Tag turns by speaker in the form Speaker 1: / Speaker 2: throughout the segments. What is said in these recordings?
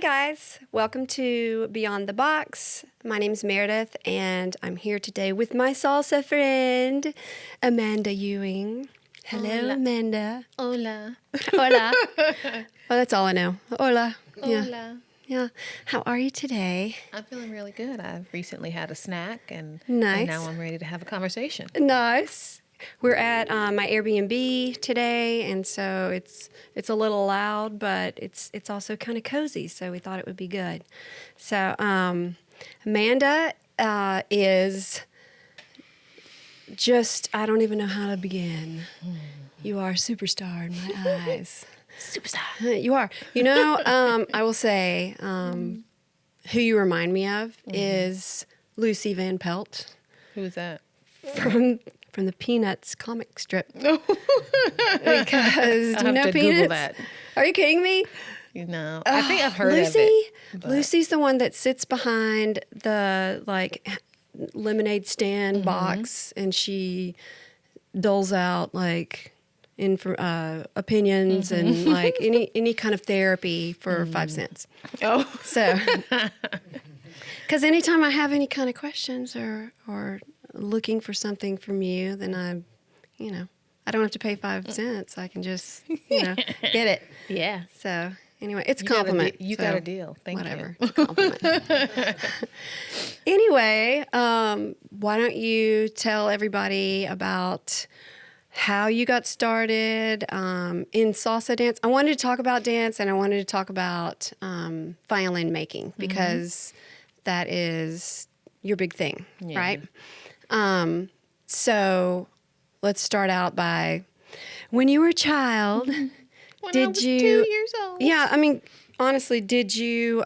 Speaker 1: Hi, guys. Welcome to Beyond the Box. My name's Meredith, and I'm here today with my salsa friend, Amanda Ewing. Hello,
Speaker 2: Hola.
Speaker 1: Amanda.
Speaker 2: Hola.
Speaker 1: Hola. Well, that's all I know. Hola. Yeah.
Speaker 2: Hola.
Speaker 1: Yeah. How are you today?
Speaker 2: I'm feeling really good. I've recently had a snack and
Speaker 1: Nice.
Speaker 2: now I'm ready to have a conversation.
Speaker 1: Nice. We're at my Airbnb today, and so it's a little loud, but it's also kind of cozy. So we thought it would be good. So Amanda is just, I don't even know how to begin. You are a superstar in my eyes.
Speaker 2: Superstar.
Speaker 1: You are. I will say who you remind me of is Lucy Van Pelt
Speaker 2: Who is that?
Speaker 1: from the Peanuts comic strip. Because do you know
Speaker 2: to
Speaker 1: Peanuts?
Speaker 2: Google that.
Speaker 1: Are you kidding me?
Speaker 2: I think I've heard
Speaker 1: Lucy,
Speaker 2: of it. but-
Speaker 1: Lucy's the one that sits behind the lemonade stand box, and she doles out opinions and any kind of therapy for 5 cents.
Speaker 2: Oh.
Speaker 1: So, because anytime I have any kind of questions or looking for something from you, then I don't have to pay 5 cents. I can just, get it.
Speaker 2: Yeah.
Speaker 1: So anyway, it's a compliment.
Speaker 2: You got a deal. Thank
Speaker 1: whatever.
Speaker 2: you.
Speaker 1: It's a compliment. Anyway, why don't you tell everybody about how you got started in salsa dance? I wanted to talk about dance, and I wanted to talk about violin making because that is your big thing, right? So let's start out by when you were a child.
Speaker 2: When
Speaker 1: Did
Speaker 2: I was
Speaker 1: you?
Speaker 2: 2 years old.
Speaker 1: Yeah, I mean, honestly, did you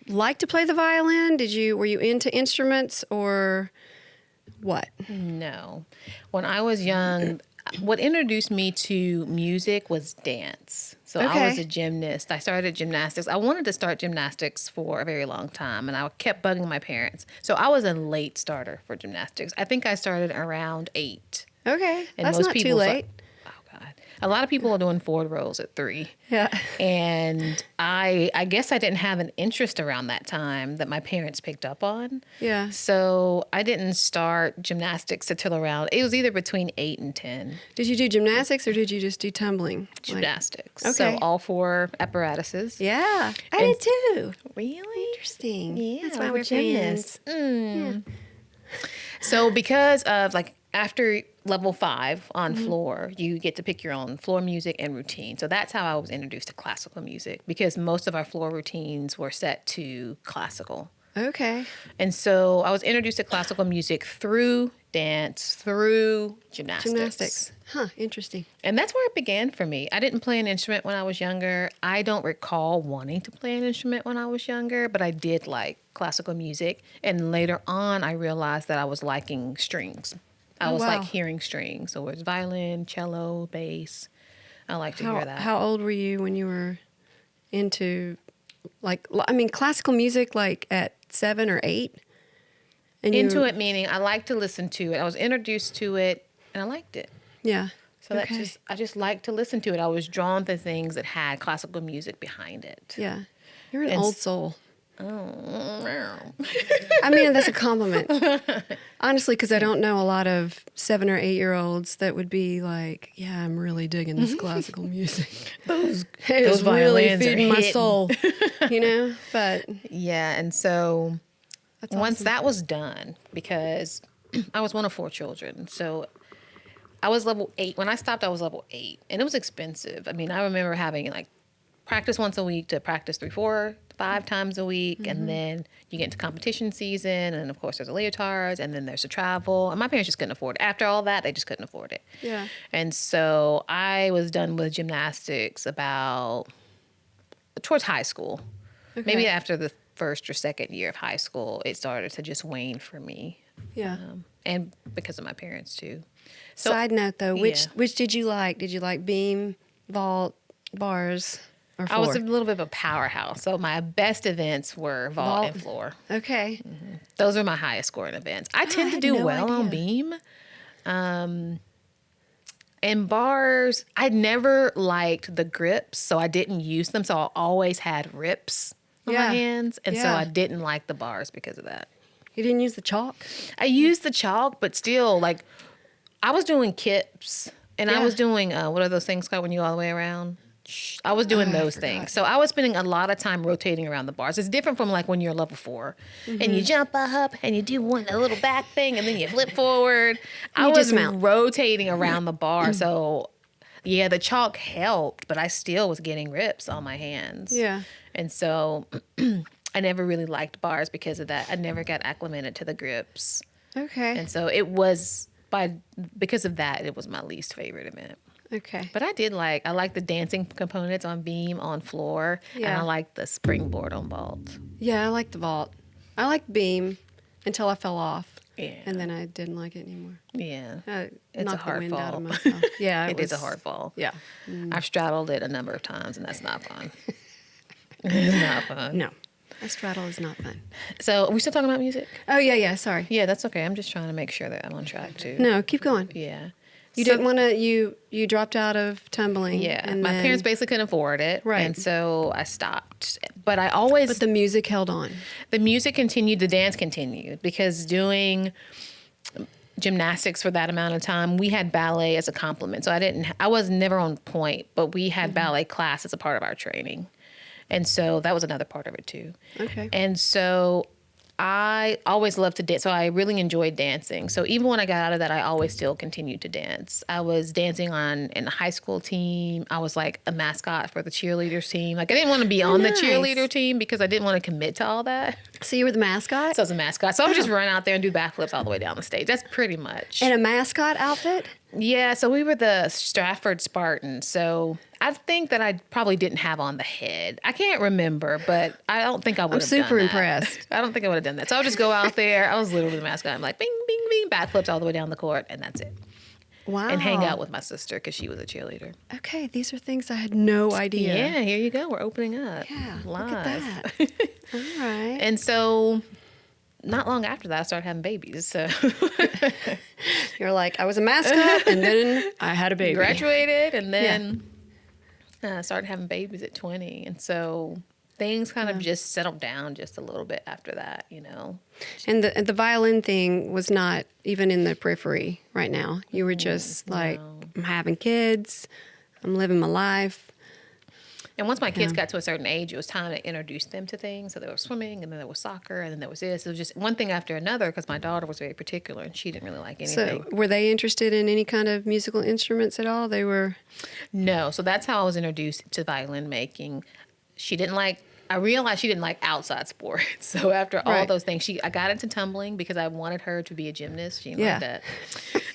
Speaker 1: like to play the violin? Were you into instruments or what?
Speaker 2: No. When I was young, what introduced me to music was dance. So I was
Speaker 1: Okay.
Speaker 2: a gymnast. I started gymnastics. I wanted to start gymnastics for a very long time, and I kept bugging my parents. So I was a late starter for gymnastics. I think I started around 8.
Speaker 1: Okay,
Speaker 2: And
Speaker 1: that's
Speaker 2: most
Speaker 1: not too
Speaker 2: people
Speaker 1: late.
Speaker 2: Oh, God. A lot of people are doing forward rolls at 3.
Speaker 1: Yeah.
Speaker 2: And I guess I didn't have an interest around that time that my parents picked up on.
Speaker 1: Yeah.
Speaker 2: So I didn't start gymnastics until around, it was either between 8 and 10.
Speaker 1: Did you do gymnastics or did you just do tumbling?
Speaker 2: Gymnastics.
Speaker 1: Okay.
Speaker 2: So all 4 apparatuses.
Speaker 1: Yeah, I
Speaker 2: And-
Speaker 1: did too.
Speaker 2: Really?
Speaker 1: Interesting.
Speaker 2: Yeah,
Speaker 1: That's why
Speaker 2: we're
Speaker 1: we're friends.
Speaker 2: gymnasts. So because of after level 5 on floor, you get to pick your own floor music and routine. So that's how I was introduced to classical music because most of our floor routines were set to classical.
Speaker 1: Okay.
Speaker 2: And so I was introduced to classical music through dance, through
Speaker 1: Gymnastics. Huh, interesting.
Speaker 2: And that's where it began for me. I didn't play an instrument when I was younger. I don't recall wanting to play an instrument when I was younger, but I did like classical music. And later on, I realized that I was liking strings. I was
Speaker 1: wow.
Speaker 2: like hearing strings. So it was violin, cello, bass. I like to hear that.
Speaker 1: How old were you when you were into, classical music at 7 or 8? And
Speaker 2: Into it meaning I like to listen to it. I was introduced to it and I liked it.
Speaker 1: Yeah.
Speaker 2: So
Speaker 1: Okay.
Speaker 2: I just like to listen to it. I was drawn to things that had classical music behind it.
Speaker 1: Yeah. You're an
Speaker 2: And
Speaker 1: old soul.
Speaker 2: Oh.
Speaker 1: I mean, that's a compliment. Honestly, because I don't know a lot of 7 or 8-year-olds that would be like, yeah, I'm really digging this classical music. It's
Speaker 2: those
Speaker 1: really
Speaker 2: violins are
Speaker 1: feeding my
Speaker 2: hitting.
Speaker 1: soul, But
Speaker 2: Yeah, and so
Speaker 1: that's
Speaker 2: once
Speaker 1: awesome.
Speaker 2: that was done, because I was one of 4 children, so I was level 8. When I stopped, I was level 8, and it was expensive. I mean, I remember having practice once a week to practice 3, 4, 5 times a week, and then you get into competition season, and of course there's the leotards, and then there's the travel, and my parents just couldn't afford it. After all that, they just couldn't afford it.
Speaker 1: Yeah.
Speaker 2: And so I was done with gymnastics towards high school.
Speaker 1: Okay.
Speaker 2: Maybe after the first or second year of high school, it started to just wane for me.
Speaker 1: Yeah.
Speaker 2: And because of my parents too. So
Speaker 1: Side note, though, which
Speaker 2: yeah.
Speaker 1: which did you like? Did you like beam, vault, bars, or floor?
Speaker 2: I was a little bit of a powerhouse. So my best events were vault and floor.
Speaker 1: Okay.
Speaker 2: Those are my highest scoring events. I tend to
Speaker 1: had
Speaker 2: do
Speaker 1: no
Speaker 2: well on
Speaker 1: idea.
Speaker 2: beam. And bars, I never liked the grips, so I didn't use them. So I always had rips on my hands. And so I didn't like the bars because of that.
Speaker 1: You didn't use the chalk?
Speaker 2: I used the chalk, but still, like, I was doing kips and I was doing, what are those things called when you go all the way around? I was doing those things. So I was spending a lot of time rotating around the bars. It's different from like when you're level 4 and you jump up and you do a little back thing and then you flip forward. I was rotating around the bar. So yeah, the chalk helped, but I still was getting rips on my hands.
Speaker 1: Yeah.
Speaker 2: And so I never really liked bars because of that. I never got acclimated to the grips.
Speaker 1: Okay.
Speaker 2: And so because of that, it was my least favorite event.
Speaker 1: Okay.
Speaker 2: But I like the dancing components on beam, on floor, and I like the springboard on vault.
Speaker 1: Yeah, I like the vault. I like beam until I fell off.
Speaker 2: Yeah.
Speaker 1: And then I didn't like it anymore.
Speaker 2: Yeah.
Speaker 1: It's
Speaker 2: a hard
Speaker 1: the wind
Speaker 2: fall.
Speaker 1: out of myself. Yeah,
Speaker 2: It is a hard fall.
Speaker 1: Yeah.
Speaker 2: I've straddled it a number of times, and that's not fun. It's not fun.
Speaker 1: No, a straddle is not fun.
Speaker 2: So, are we still talking about music?
Speaker 1: Oh, yeah, sorry.
Speaker 2: Yeah, that's okay. I'm just trying to make sure that I'm on track, too.
Speaker 1: No, keep going.
Speaker 2: Yeah.
Speaker 1: You didn't want to, you dropped out of tumbling.
Speaker 2: Yeah.
Speaker 1: And
Speaker 2: My parents basically couldn't afford it.
Speaker 1: Right.
Speaker 2: And so I stopped. But
Speaker 1: But the music held on.
Speaker 2: The music continued, the dance continued, because doing gymnastics for that amount of time, we had ballet as a complement. So I was never on point, but we had ballet class as a part of our training. And so that was another part of it too.
Speaker 1: Okay.
Speaker 2: And so I always loved to dance. So I really enjoyed dancing. So even when I got out of that, I always still continued to dance. I was dancing in a high school team. I was like a mascot for the cheerleaders team. Like I didn't want to be on the cheerleader team because I didn't want to commit to all that.
Speaker 1: So you were the mascot?
Speaker 2: So I was a mascot. So I would just run out there and do backflips all the way down the stage. That's pretty much.
Speaker 1: In a mascot outfit?
Speaker 2: Yeah. So we were the Stratford Spartans. So I think that I probably didn't have on the head. I can't remember, but I don't think I would have done that.
Speaker 1: I'm super impressed.
Speaker 2: I don't think I would have done that. So I would just go out there. I was literally the mascot. I'm like, bing, bing, bing, backflips all the way down the court, and that's it.
Speaker 1: Wow.
Speaker 2: And hang out with my sister because she was a cheerleader.
Speaker 1: Okay, these are things I had no idea.
Speaker 2: Yeah, here you go. We're opening up.
Speaker 1: Yeah,
Speaker 2: live.
Speaker 1: look at that. All right.
Speaker 2: And so not long after that, I started having babies. So
Speaker 1: you're like, I was a mascot, and then I had a baby.
Speaker 2: Graduated, and then started having babies at 20. And so things kind of just settled down just a little bit after that, you know.
Speaker 1: And the violin thing was not even in the periphery right now. You were just like, I'm having kids, I'm living my life.
Speaker 2: And once my kids got to a certain age, it was time to introduce them to things. So there was swimming, and then there was soccer, and then there was this. It was just one thing after another because my daughter was very particular, and she didn't really like anything.
Speaker 1: So were they interested in any kind of musical instruments at all? They were?
Speaker 2: No. So that's how I was introduced to violin making. I realized she didn't like outside sports. So after all those things, I got into tumbling because I wanted her to be a gymnast. She didn't like that.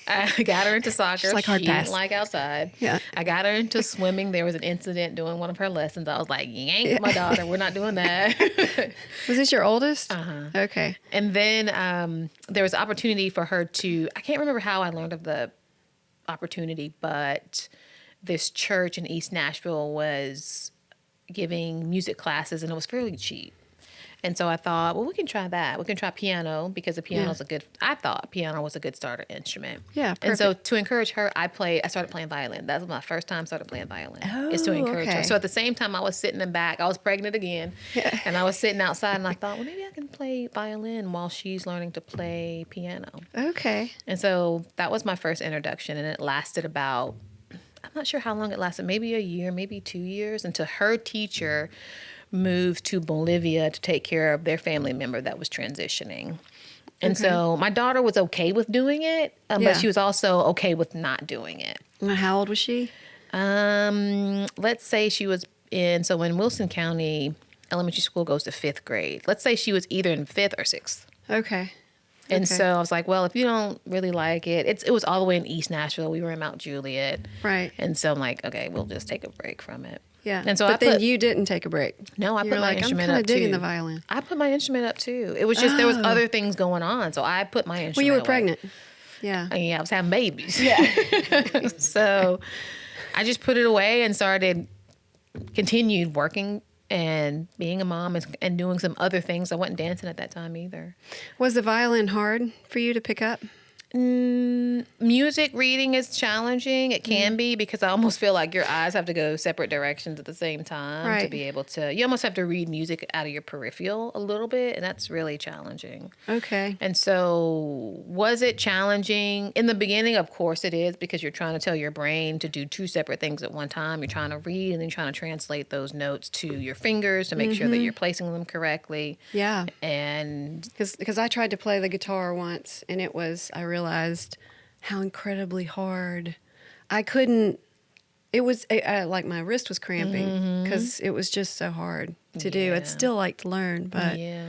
Speaker 2: I got her into soccer.
Speaker 1: Like
Speaker 2: she didn't like outside.
Speaker 1: Yeah.
Speaker 2: I got her into swimming. There was an incident doing one of her lessons. I was like, yank my daughter. We're not doing that.
Speaker 1: Was this your oldest?
Speaker 2: Uh-huh.
Speaker 1: Okay.
Speaker 2: And then there was opportunity for her I can't remember how I learned of the opportunity, but this church in East Nashville was giving music classes, and it was fairly cheap. And so I thought, well, we can try that. We can try piano because I thought piano was a good starter instrument.
Speaker 1: Yeah, perfect.
Speaker 2: And so to encourage her, I started playing violin. That was my first time started playing violin. Is to encourage her. So at the same time, I was sitting in back. I was pregnant again. Yeah. And I was sitting outside, and I thought, well, maybe I can play violin while she's learning to play piano.
Speaker 1: Okay.
Speaker 2: And so that was my first introduction, and it lasted about, I'm not sure how long it lasted, maybe a year, maybe 2 years, until her teacher moved to Bolivia to take care of their family member that was transitioning. And so my daughter was okay with doing it, but she was also okay with not doing it.
Speaker 1: How old was she?
Speaker 2: Let's say she was so when Wilson County Elementary School goes to 5th grade, let's say she was either in 5th or 6th.
Speaker 1: Okay.
Speaker 2: And so I was like, well, if you don't really like it, it was all the way in East Nashville. We were in Mount Juliet.
Speaker 1: Right.
Speaker 2: And so I'm like, okay, we'll just take a break from it.
Speaker 1: Yeah.
Speaker 2: And so
Speaker 1: but then you didn't take a break.
Speaker 2: No, I put my instrument
Speaker 1: I'm
Speaker 2: up
Speaker 1: kind of digging
Speaker 2: too.
Speaker 1: the violin.
Speaker 2: I put my instrument up too. It was just there was other things going on, so I put my instrument.
Speaker 1: Well, you were
Speaker 2: away.
Speaker 1: pregnant. Yeah.
Speaker 2: Yeah, I was having babies. Yeah. So I just put it away and continued working and being a mom and doing some other things. I wasn't dancing at that time either.
Speaker 1: Was the violin hard for you to pick up?
Speaker 2: Music reading is challenging. It can be because I almost feel like your eyes have to go separate directions at the same time to
Speaker 1: Right.
Speaker 2: be able to. You almost have to read music out of your peripheral a little bit, and that's really challenging.
Speaker 1: Okay.
Speaker 2: And so, was it challenging in the beginning? Of course, it is because you're trying to tell your brain to do two separate things at one time. You're trying to read and then trying to translate those notes to your fingers to make sure that you're placing them correctly.
Speaker 1: Yeah.
Speaker 2: And
Speaker 1: Because I tried to play the guitar once, and I realized how incredibly hard. I couldn't. It was like my wrist was cramping because it was just so hard to do. I'd
Speaker 2: Yeah.
Speaker 1: still like to learn, but
Speaker 2: yeah.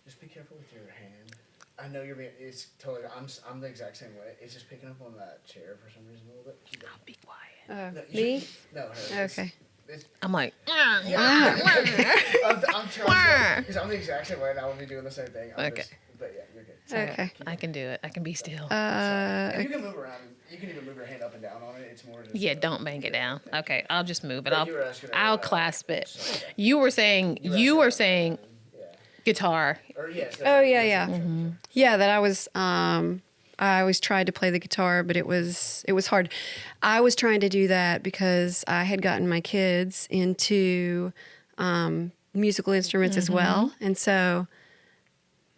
Speaker 3: Just be careful with your hand. I know you're being. It's totally. I'm the exact same way. It's just picking up on that chair for some reason a little bit. Keep it.
Speaker 2: Be quiet.
Speaker 3: No,
Speaker 1: me?
Speaker 3: No, her.
Speaker 1: Okay.
Speaker 3: It's,
Speaker 2: I'm like,
Speaker 3: I'm trying because I'm the exact same way, and I will be doing the same thing.
Speaker 2: Okay.
Speaker 3: But yeah, you're good.
Speaker 1: Okay.
Speaker 2: I can do it. I can be still.
Speaker 3: And you can move around. You can even move your hand up and down on it. It's more just.
Speaker 2: Yeah, don't bang it down. Okay, I'll just move it.
Speaker 3: But you were asking
Speaker 2: I'll
Speaker 3: about,
Speaker 2: clasp it.
Speaker 3: so-
Speaker 2: You were saying
Speaker 3: Yeah.
Speaker 2: guitar.
Speaker 3: Or yes.
Speaker 1: Oh yeah. Yeah, that I was. I always tried to play the guitar, but it was hard. I was trying to do that because I had gotten my kids into musical instruments as well, and so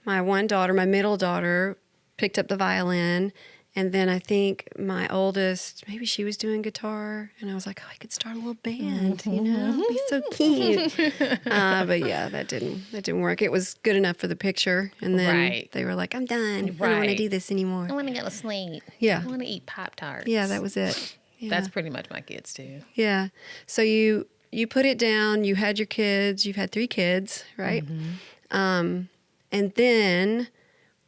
Speaker 1: my middle daughter, picked up the violin, and then I think my oldest, maybe she was doing guitar, and I was like, oh, I could start a little band, it'd be so cute. But yeah, that didn't work. It was good enough for the picture, and then
Speaker 2: Right.
Speaker 1: they were like, I'm done. I don't want to
Speaker 2: Right.
Speaker 1: do this anymore.
Speaker 2: I want to go to sleep.
Speaker 1: Yeah.
Speaker 2: I want to eat Pop-Tarts.
Speaker 1: Yeah, that was it. Yeah.
Speaker 2: That's pretty much my kids too.
Speaker 1: Yeah. So you put it down. You had your kids. You've had 3 kids, right? And then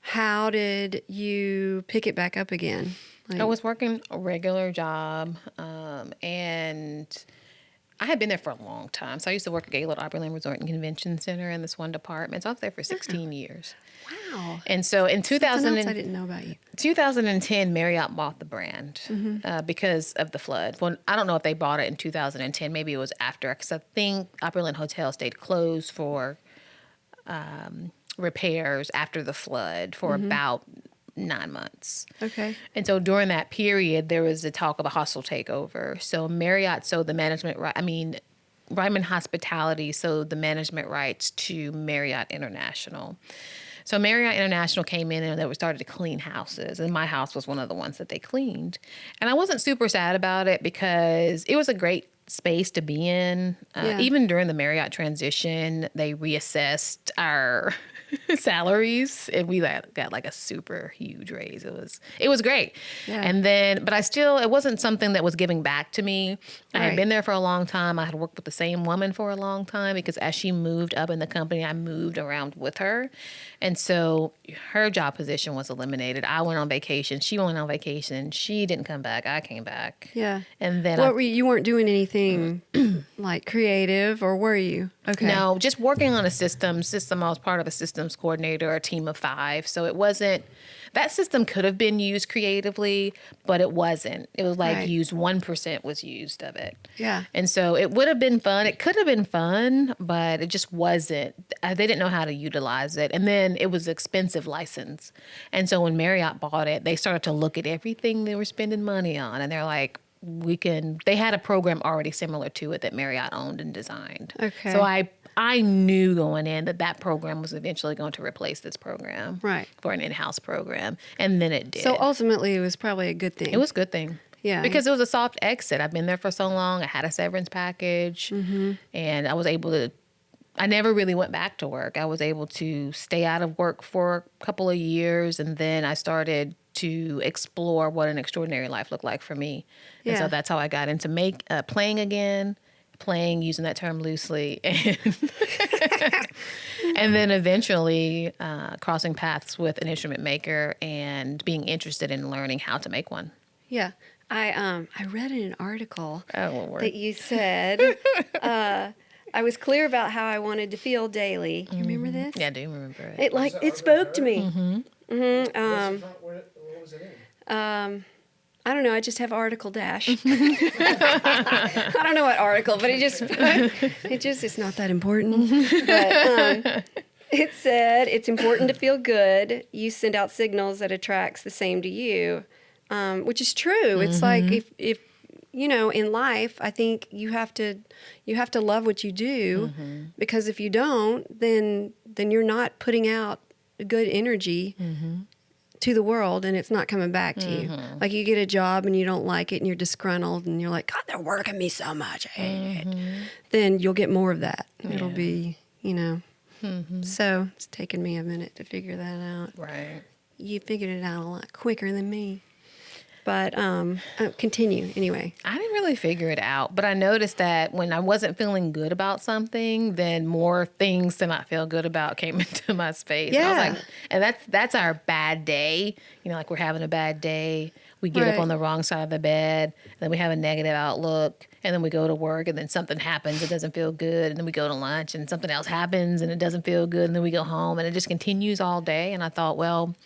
Speaker 1: how did you pick it back up again? Like,
Speaker 2: I was working a regular job, and I had been there for a long time. So I used to work at Gaylord Opryland Resort and Convention Center in this one department. So I was there for 16 years.
Speaker 1: wow.
Speaker 2: And so in
Speaker 1: Something
Speaker 2: 2000
Speaker 1: else I didn't know about you.
Speaker 2: 2010, Marriott bought the brand because of the flood. Well, I don't know if they bought it in 2010. Maybe it was after, because I think Opryland Hotel stayed closed for repairs after the flood for about 9 months.
Speaker 1: Okay.
Speaker 2: And so during that period, there was a talk of a hostile takeover. So Marriott sold the management Ryman Hospitality sold the management rights to Marriott International. So Marriott International came in and they started to clean houses, and my house was one of the ones that they cleaned. And I wasn't super sad about it because it was a great space to be in.
Speaker 1: Yeah.
Speaker 2: Even during the Marriott transition, they reassessed our salaries, and we got like a super huge raise. It was great.
Speaker 1: Yeah.
Speaker 2: And then, but it wasn't something that was giving back to me. I had
Speaker 1: Right.
Speaker 2: been there for a long time. I had worked with the same woman for a long time because as she moved up in the company, I moved around with her. And so her job position was eliminated. I went on vacation. She went on vacation. She didn't come back. I came back.
Speaker 1: Yeah.
Speaker 2: And then
Speaker 1: You weren't doing anything like creative, or were you? Okay.
Speaker 2: No, just working on a system. I was part of a systems coordinator, a team of 5. So it wasn't, that system could have been used creatively, but it wasn't. It was like
Speaker 1: Right.
Speaker 2: 1% was used of it.
Speaker 1: Yeah.
Speaker 2: And so it would have been fun. It could have been fun, but it just wasn't. They didn't know how to utilize it. And then it was an expensive license. And so when Marriott bought it, they started to look at everything they were spending money on. And they're like, they had a program already similar to it that Marriott owned and designed.
Speaker 1: Okay.
Speaker 2: So I knew going in that program was eventually going to replace this program.
Speaker 1: Right.
Speaker 2: For an in-house program. And then it did.
Speaker 1: So ultimately, it was probably a good thing.
Speaker 2: It was a good thing.
Speaker 1: Yeah.
Speaker 2: Because it was a soft exit. I've been there for so long. I had a severance package. And I was able to, I never really went back to work. I was able to stay out of work for a couple of years. And then I started to explore what an extraordinary life looked like for me. And
Speaker 1: Yeah.
Speaker 2: so that's how I got into playing again. Playing, using that term loosely. And then eventually crossing paths with an instrument maker and being interested in learning how to make one.
Speaker 1: Yeah. I read in an article
Speaker 2: Oh, Lord.
Speaker 1: that you said I was clear about how I wanted to feel daily. You remember this?
Speaker 2: Yeah, I do remember it.
Speaker 1: It spoke to me.
Speaker 3: What was it in?
Speaker 1: I don't know. I just have article dash. I don't know what article, but it's not that important. But It said, it's important to feel good. You send out signals that attracts the same to you, which is true. It's like if you know, in life, I think you have to love what you do, because if you don't, then you're not putting out good energy to the world, and it's not coming back to you. Like you get a job and you don't like it and you're disgruntled and you're like, God, they're working me so much. I hate it. Then you'll get more of that. It'll be, you know. So it's taken me a minute to figure that out.
Speaker 2: Right.
Speaker 1: You figured it out a lot quicker than me. But continue anyway.
Speaker 2: I didn't really figure it out, but I noticed that when I wasn't feeling good about something, then more things to not feel good about came into my space.
Speaker 1: Yeah.
Speaker 2: And I was like, and that's our bad day. You know, like we're having a bad day. We get up
Speaker 1: Right.
Speaker 2: on the wrong side of the bed, then we have a negative outlook, and then we go to work, and then something happens, it doesn't feel good, and then we go to lunch, and something else happens, and it doesn't feel good, and then we go home, and it just continues all day. And I thought, well,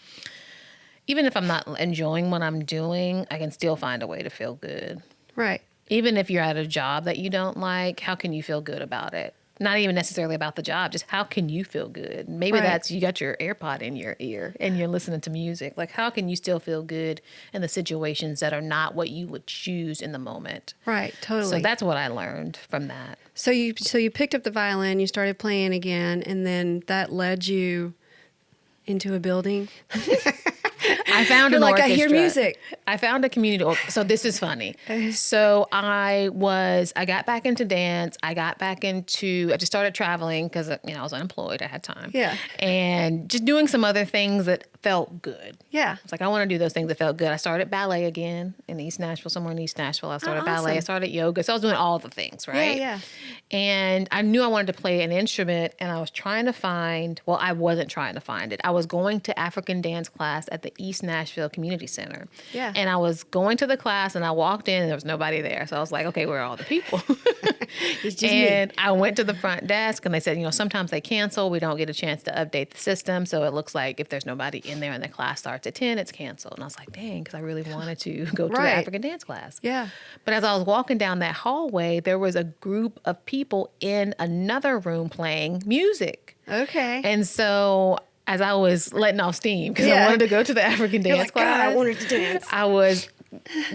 Speaker 2: even if I'm not enjoying what I'm doing, I can still find a way to feel good.
Speaker 1: Right.
Speaker 2: Even if you're at a job that you don't like, how can you feel good about it? Not even necessarily about the job, just how can you feel good? Maybe
Speaker 1: Right.
Speaker 2: that's you got your AirPod in your ear and you're listening to music. Like, how can you still feel good in the situations that are not what you would choose in the moment?
Speaker 1: Right. Totally.
Speaker 2: So that's what I learned from that.
Speaker 1: So you picked up the violin, you started playing again, and then that led you into a building.
Speaker 2: I found
Speaker 1: You're
Speaker 2: an
Speaker 1: like,
Speaker 2: orchestra.
Speaker 1: I hear music.
Speaker 2: I found a community orchestra. So this is funny. So I got back into dance. I just started traveling because, you know, I was unemployed. I had time.
Speaker 1: Yeah.
Speaker 2: And just doing some other things that felt good.
Speaker 1: Yeah.
Speaker 2: It's like, I want to do those things that felt good. I started ballet again in East Nashville, somewhere in East Nashville. I started ballet. I
Speaker 1: awesome.
Speaker 2: started yoga. So I was doing all the things, right?
Speaker 1: Yeah.
Speaker 2: And I knew I wanted to play an instrument, and I was trying to find, well, I wasn't trying to find it. I was going to African dance class at the East Nashville Community Center.
Speaker 1: Yeah.
Speaker 2: And I was going to the class, and I walked in, and there was nobody there. So I was like, okay, where are all the people?
Speaker 1: It's just
Speaker 2: And
Speaker 1: me.
Speaker 2: I went to the front desk, and they said, you know, sometimes they cancel. We don't get a chance to update the system. So it looks like if there's nobody in there and the class starts at 10, it's canceled. And I was like, dang, because I really wanted to go to the
Speaker 1: Right.
Speaker 2: African dance class.
Speaker 1: Yeah.
Speaker 2: But as I was walking down that hallway, there was a group of people in another room playing music.
Speaker 1: Okay.
Speaker 2: And so as I was letting off steam, because I
Speaker 1: Yeah.
Speaker 2: wanted to go to the African
Speaker 1: You're
Speaker 2: dance
Speaker 1: like, God,
Speaker 2: class,
Speaker 1: I wanted to dance.
Speaker 2: I was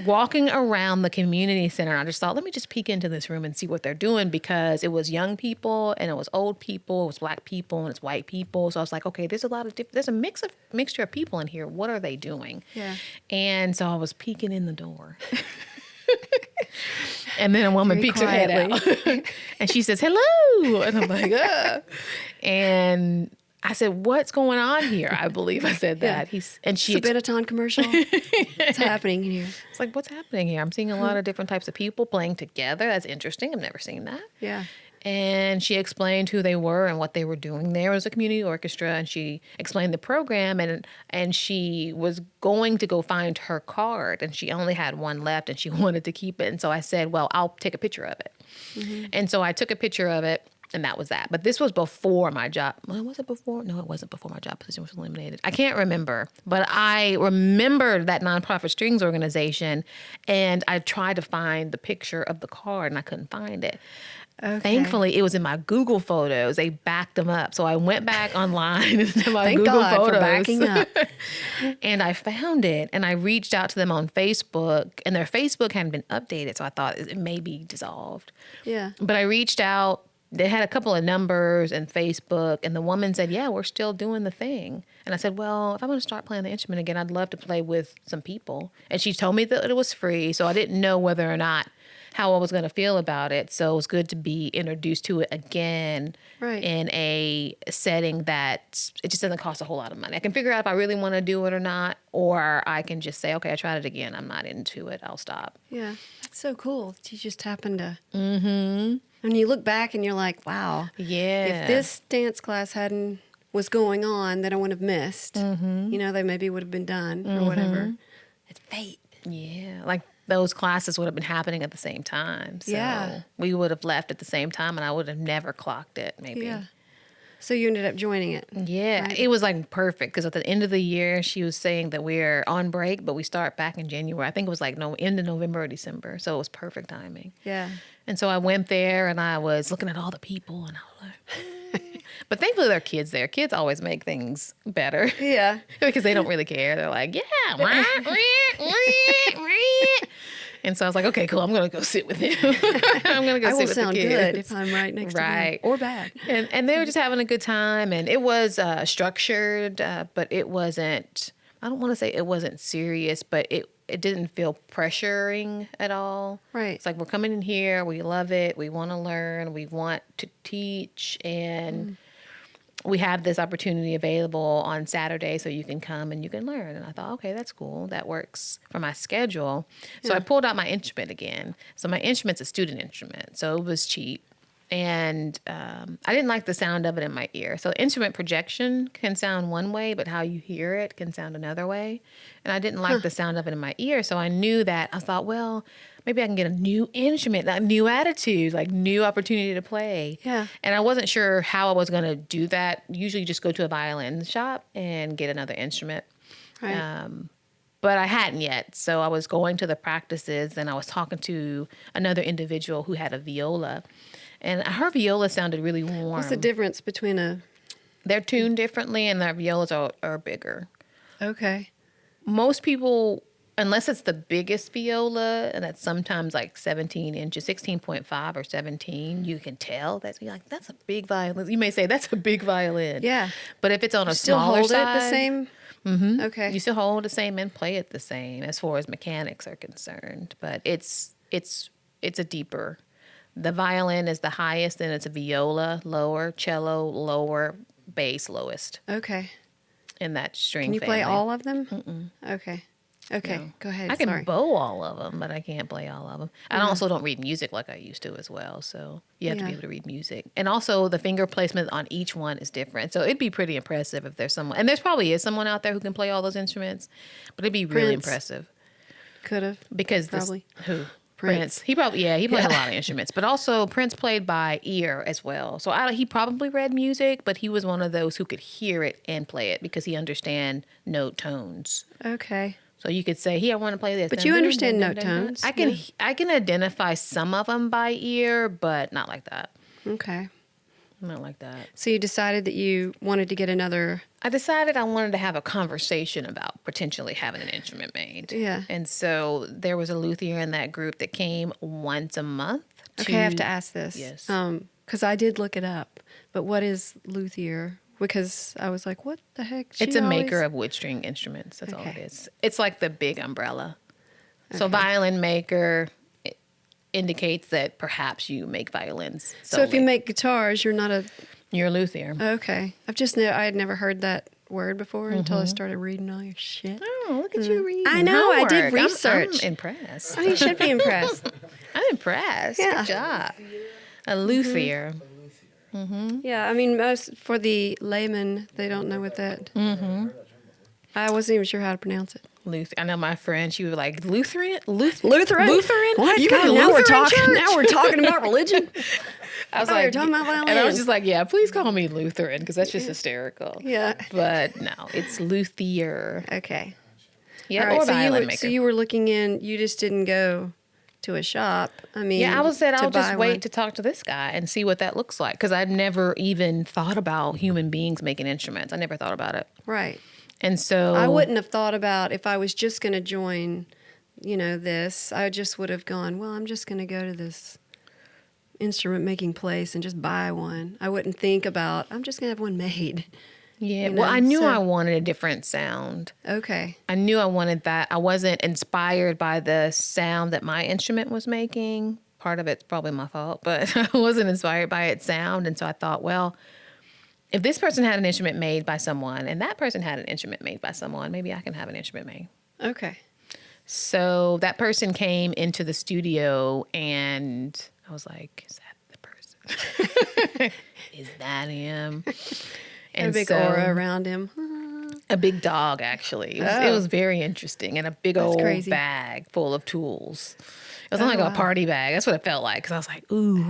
Speaker 2: walking around the community center, and I just thought, let me just peek into this room and see what they're doing, because it was young people and it was old people, it was black people and it's white people. So I was like, okay, there's a mixture of people in here. What are they doing?
Speaker 1: Yeah.
Speaker 2: And so I was peeking in the door. And then a woman
Speaker 1: Very
Speaker 2: peeks her head out and she says, hello. And I'm like, and I said, what's going on here? I believe I said that.
Speaker 1: Yeah.
Speaker 2: She
Speaker 1: It's a Benetton commercial. What's happening here?
Speaker 2: it's like, what's happening here? I'm seeing a lot of different types of people playing together. That's interesting. I've never seen that.
Speaker 1: Yeah.
Speaker 2: And she explained who they were and what they were doing. There was a community orchestra, and she explained the program, and she was going to go find her card, and she only had one left, and she wanted to keep it. And so I said, well, I'll take a picture of it. Mm-hmm. And so I took a picture of it, and that was that. But this was before my job. Well, was it before? No, it wasn't before my job position was eliminated. I can't remember. But I remembered that nonprofit strings organization, and I tried to find the picture of the card, and I couldn't find it.
Speaker 1: Okay.
Speaker 2: Thankfully, it was in my Google Photos. They backed them up. So I went back online into my
Speaker 1: Thank
Speaker 2: Google
Speaker 1: God
Speaker 2: Photos.
Speaker 1: for backing up.
Speaker 2: And I found it. And I reached out to them on Facebook. And their Facebook hadn't been updated. So I thought it may be dissolved.
Speaker 1: Yeah.
Speaker 2: But I reached out. They had a couple of numbers and Facebook. And the woman said, yeah, we're still doing the thing. And I said, well, if I'm going to start playing the instrument again, I'd love to play with some people. And she told me that it was free. So I didn't know whether or not how I was going to feel about it. So it was good to be introduced to it again
Speaker 1: Right.
Speaker 2: in a setting that it just doesn't cost a whole lot of money. I can figure out if I really want to do it or not, or I can just say, okay, I tried it again. I'm not into it. I'll stop.
Speaker 1: Yeah. That's so cool. You just happened to. Mm-hmm. And you look back and you're like, wow.
Speaker 2: Yeah.
Speaker 1: If this dance class was going on that I wouldn't have missed, you know, they maybe would have been done or whatever. It's fate.
Speaker 2: Yeah. Like those classes would have been happening at the same time. So
Speaker 1: Yeah.
Speaker 2: we would have left at the same time, and I would have never clocked it, maybe.
Speaker 1: Yeah. So you ended up joining it.
Speaker 2: Yeah,
Speaker 1: Right.
Speaker 2: It was like perfect because at the end of the year, she was saying that we're on break, but we start back in January. I think it was like end of November or December. So it was perfect timing.
Speaker 1: Yeah.
Speaker 2: And so I went there, and I was looking at all the people, and I was like, But thankfully, there are kids there. Kids always make things better.
Speaker 1: Yeah.
Speaker 2: Because they don't really care. They're like, yeah. And so I was like, okay, cool. I'm going to go sit with him. I'm going to go
Speaker 1: I
Speaker 2: sit
Speaker 1: will
Speaker 2: with the
Speaker 1: sound
Speaker 2: kids.
Speaker 1: good if I'm right next to
Speaker 2: Right.
Speaker 1: them. Or bad.
Speaker 2: And they were just having a good time. And it was structured, but it wasn't, I don't want to say it wasn't serious, but it didn't feel pressuring at all.
Speaker 1: Right.
Speaker 2: It's like, we're coming in here. We love it. We want to learn. We want to teach. And we have this opportunity available on Saturday, so you can come and you can learn. And I thought, okay, that's cool. That works for my schedule. So I pulled out my instrument again. So my instrument's a student instrument, so it was cheap. And I didn't like the sound of it in my ear. So instrument projection can sound one way, but how you hear it can sound another way. And I didn't like the sound of it in my ear. So I knew that. I thought, well, maybe I can get a new instrument, a new attitude, like new opportunity to play.
Speaker 1: Yeah.
Speaker 2: And I wasn't sure how I was going to do that. Usually just go to a violin shop and get another instrument.
Speaker 1: Right.
Speaker 2: But I hadn't yet. So I was going to the practices and I was talking to another individual who had a viola. And her viola sounded really warm.
Speaker 1: What's the difference between a...
Speaker 2: They're tuned differently and their violas are bigger.
Speaker 1: Okay.
Speaker 2: Most people, unless it's the biggest viola, and that's sometimes like 17 inches, 16.5 or 17, you can tell that you're like, that's a big violin. You may say, that's a big violin.
Speaker 1: Yeah.
Speaker 2: But if it's on a
Speaker 1: Still
Speaker 2: smaller
Speaker 1: hold
Speaker 2: side,
Speaker 1: it the same? Mm-hmm. Okay.
Speaker 2: you still hold the same and play it the same as far as mechanics are concerned. But it's a deeper. The violin is the highest, and it's a viola lower, cello lower, bass lowest
Speaker 1: Okay.
Speaker 2: in that string
Speaker 1: Can you
Speaker 2: family.
Speaker 1: play all of them? Okay. Okay.
Speaker 2: No.
Speaker 1: Go ahead.
Speaker 2: I can
Speaker 1: Sorry.
Speaker 2: bow all of them, but I can't play all of them. I also don't read music like I used to as well. So you have to be
Speaker 1: Yeah.
Speaker 2: able to read music. And also the finger placement on each one is different. So it'd be pretty impressive if there's someone, and there's probably is someone out there who can play all those instruments, but it'd be really
Speaker 1: Prince.
Speaker 2: impressive.
Speaker 1: Could have.
Speaker 2: Because
Speaker 1: Probably.
Speaker 2: Who?
Speaker 1: Prince.
Speaker 2: He probably, he played a lot of instruments, but also Prince played by ear as well. So he probably read music, but he was one of those who could hear it and play it because he understand note tones.
Speaker 1: Okay.
Speaker 2: So you could say, I want to play this.
Speaker 1: But you understand note tones.
Speaker 2: I can identify some of them by ear, but not like that.
Speaker 1: Okay.
Speaker 2: Not like that.
Speaker 1: So you decided that you wanted to get another...
Speaker 2: I decided I wanted to have a conversation about potentially having an instrument made.
Speaker 1: Yeah.
Speaker 2: And so there was a luthier in that group that came once a month.
Speaker 1: Okay, I have to ask this.
Speaker 2: Yes.
Speaker 1: Because I did look it up. But what is luthier? Because I was like, what the heck?
Speaker 2: It's a maker of wood string instruments. That's all it
Speaker 1: Okay.
Speaker 2: is. It's like the big umbrella. So
Speaker 1: Okay.
Speaker 2: violin maker indicates that perhaps you make violins.
Speaker 1: So if you
Speaker 2: solely.
Speaker 1: make guitars, you're not a...
Speaker 2: You're a luthier.
Speaker 1: Okay. I had never heard that word before until I started reading all your shit.
Speaker 2: Oh, look at you reading.
Speaker 1: I know, I did
Speaker 2: Homework.
Speaker 1: research.
Speaker 2: I'm impressed.
Speaker 1: Oh, you should be impressed.
Speaker 2: I'm impressed.
Speaker 1: Yeah.
Speaker 2: Good job. A luthier.
Speaker 1: Yeah, I mean, most for the layman, they don't know what that... I wasn't even sure how to pronounce it.
Speaker 2: I know my friend, she was like, Lutheran?
Speaker 1: Lutheran?
Speaker 2: Lutheran?
Speaker 1: What?
Speaker 2: You
Speaker 1: God,
Speaker 2: go to
Speaker 1: now we're
Speaker 2: Lutheran
Speaker 1: talking.
Speaker 2: church?
Speaker 1: Now we're talking about religion.
Speaker 2: I was
Speaker 1: Oh,
Speaker 2: like,
Speaker 1: you're talking about
Speaker 2: and I was
Speaker 1: violins.
Speaker 2: just like, yeah, please call me Lutheran because that's just hysterical.
Speaker 1: Yeah.
Speaker 2: But no, it's luthier.
Speaker 1: Okay.
Speaker 2: Yeah,
Speaker 1: All right.
Speaker 2: or
Speaker 1: So
Speaker 2: violin maker.
Speaker 1: you were looking in. You just didn't go to a shop. I mean,
Speaker 2: Yeah, I said
Speaker 1: to
Speaker 2: I'll just
Speaker 1: buy
Speaker 2: wait
Speaker 1: one.
Speaker 2: to talk to this guy and see what that looks like because I'd never even thought about human beings making instruments. I never thought about it.
Speaker 1: Right.
Speaker 2: And so
Speaker 1: I wouldn't have thought about if I was just going to join, this. I just would have gone, well, I'm just going to go to this instrument making place and just buy one. I wouldn't think about, I'm just going to have one made.
Speaker 2: Yeah,
Speaker 1: you
Speaker 2: well,
Speaker 1: know,
Speaker 2: I knew
Speaker 1: so-
Speaker 2: I wanted a different sound.
Speaker 1: Okay.
Speaker 2: I knew I wanted that. I wasn't inspired by the sound that my instrument was making. Part of it's probably my fault, but I wasn't inspired by its sound. And so I thought, well, if this person had an instrument made by someone and that person had an instrument made by someone, maybe I can have an instrument made.
Speaker 1: Okay.
Speaker 2: So that person came into the studio and I was like, is that the person? Is that him?
Speaker 1: And a big aura around him.
Speaker 2: A big dog, actually. It
Speaker 1: Oh.
Speaker 2: was very interesting. And a big
Speaker 1: That's
Speaker 2: old
Speaker 1: crazy.
Speaker 2: bag full of tools. It was like
Speaker 1: wow.
Speaker 2: a party bag. That's what it felt like. Because I was like, ooh,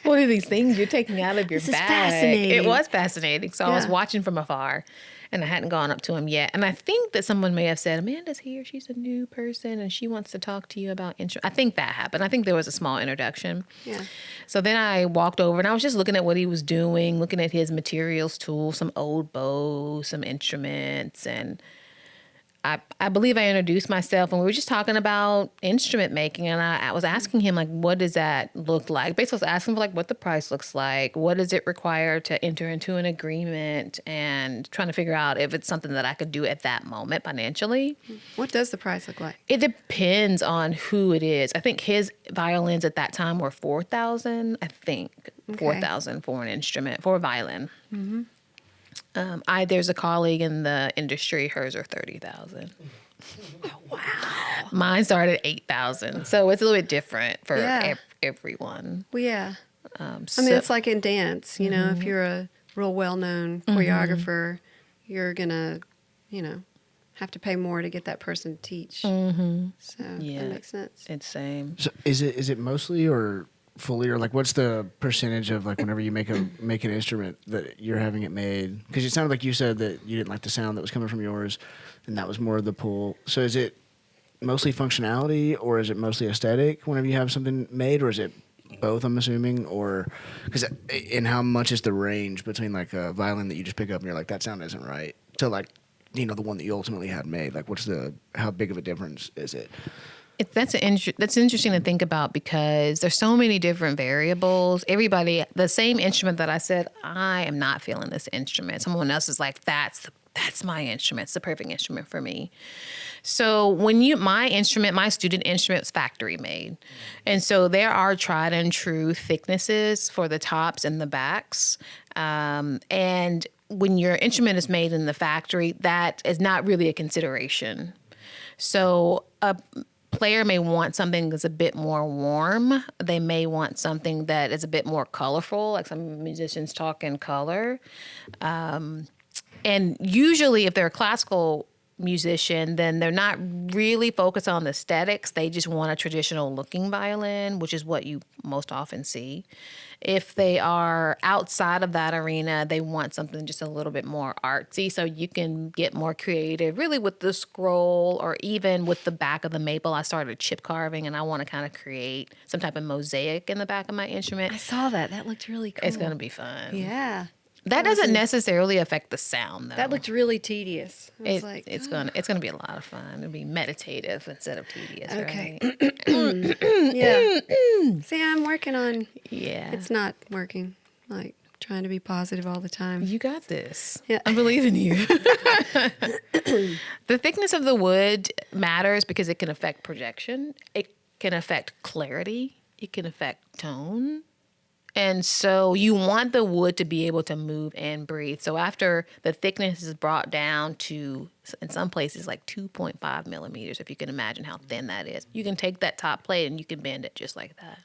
Speaker 2: what are these things you're taking out of your
Speaker 1: This is
Speaker 2: bag?
Speaker 1: fascinating.
Speaker 2: It was fascinating. So I was
Speaker 1: Yeah.
Speaker 2: watching from afar. And I hadn't gone up to him yet. And I think that someone may have said, Amanda's here. She's a new person and she wants to talk to you about I think that happened. I think there was a small introduction.
Speaker 1: Yeah.
Speaker 2: So then I walked over and I was just looking at what he was doing, looking at his materials tools, some old bows, some instruments. And I believe I introduced myself and we were just talking about instrument making. And I was asking him, like, what does that look like? Basically, I was asking for, like, what the price looks like. What does it require to enter into an agreement? And trying to figure out if it's something that I could do at that moment financially.
Speaker 1: What does the price look like?
Speaker 2: It depends on who it is. I think his violins at that time were $4,000. I think $4,000 for an instrument, for a violin. Mm-hmm. There's a colleague in the industry, hers are $30,000.
Speaker 1: Oh, wow.
Speaker 2: Mine started at $8,000. So it's a little bit different for
Speaker 1: Yeah.
Speaker 2: everyone.
Speaker 1: Well, yeah. I
Speaker 2: So-
Speaker 1: mean, it's like in dance, you know, if you're a real well-known choreographer, you're going to, you know, have to pay more to get that person to teach. So
Speaker 2: Yeah.
Speaker 1: that makes sense.
Speaker 2: It's same.
Speaker 3: So is it mostly or fully, or like what's the percentage of like whenever you make an instrument that you're having it made? Because it sounded like you said that you didn't like the sound that was coming from yours, and that was more of the pull. So is it mostly functionality, or is it mostly aesthetic whenever you have something made, or is it both? I'm assuming, or because and how much is the range between like a violin that you just pick up and you're like that sound isn't right to like, you know, the one that you ultimately had made? Like how big of a difference is it?
Speaker 2: That's interesting to think about because there's so many different variables. Everybody, the same instrument that I said, I am not feeling this instrument. Someone else is like, that's my instrument. It's the perfect instrument for me. So my student instrument was factory made. And so there are tried and true thicknesses for the tops and the backs. And when your instrument is made in the factory, that is not really a consideration. So a player may want something that's a bit more warm. They may want something that is a bit more colorful, like some musicians talk in color. And usually if they're a classical musician, then they're not really focused on the aesthetics. They just want a traditional looking violin, which is what you most often see. If they are outside of that arena, they want something just a little bit more artsy. So you can get more creative really with the scroll or even with the back of the maple. I started chip carving and I want to kind of create some type of mosaic in the back of my instrument.
Speaker 1: I saw that. That looked really cool.
Speaker 2: It's going to be fun.
Speaker 1: Yeah.
Speaker 2: That doesn't necessarily affect the sound, though.
Speaker 1: That looked really tedious. I was like,
Speaker 2: it's gonna be a lot of fun. It'll be meditative instead of tedious.
Speaker 1: okay.
Speaker 2: Right?
Speaker 1: Yeah. See, I'm working on.
Speaker 2: Yeah.
Speaker 1: It's not working. Like trying to be positive all the time.
Speaker 2: You got this.
Speaker 1: Yeah.
Speaker 2: I believe in you. The thickness of the wood matters because it can affect projection. It can affect clarity. It can affect tone. And so you want the wood to be able to move and breathe. So after the thickness is brought down to, in some places, like 2.5 millimeters, if you can imagine how thin that is, you can take that top plate and you can bend it just like that.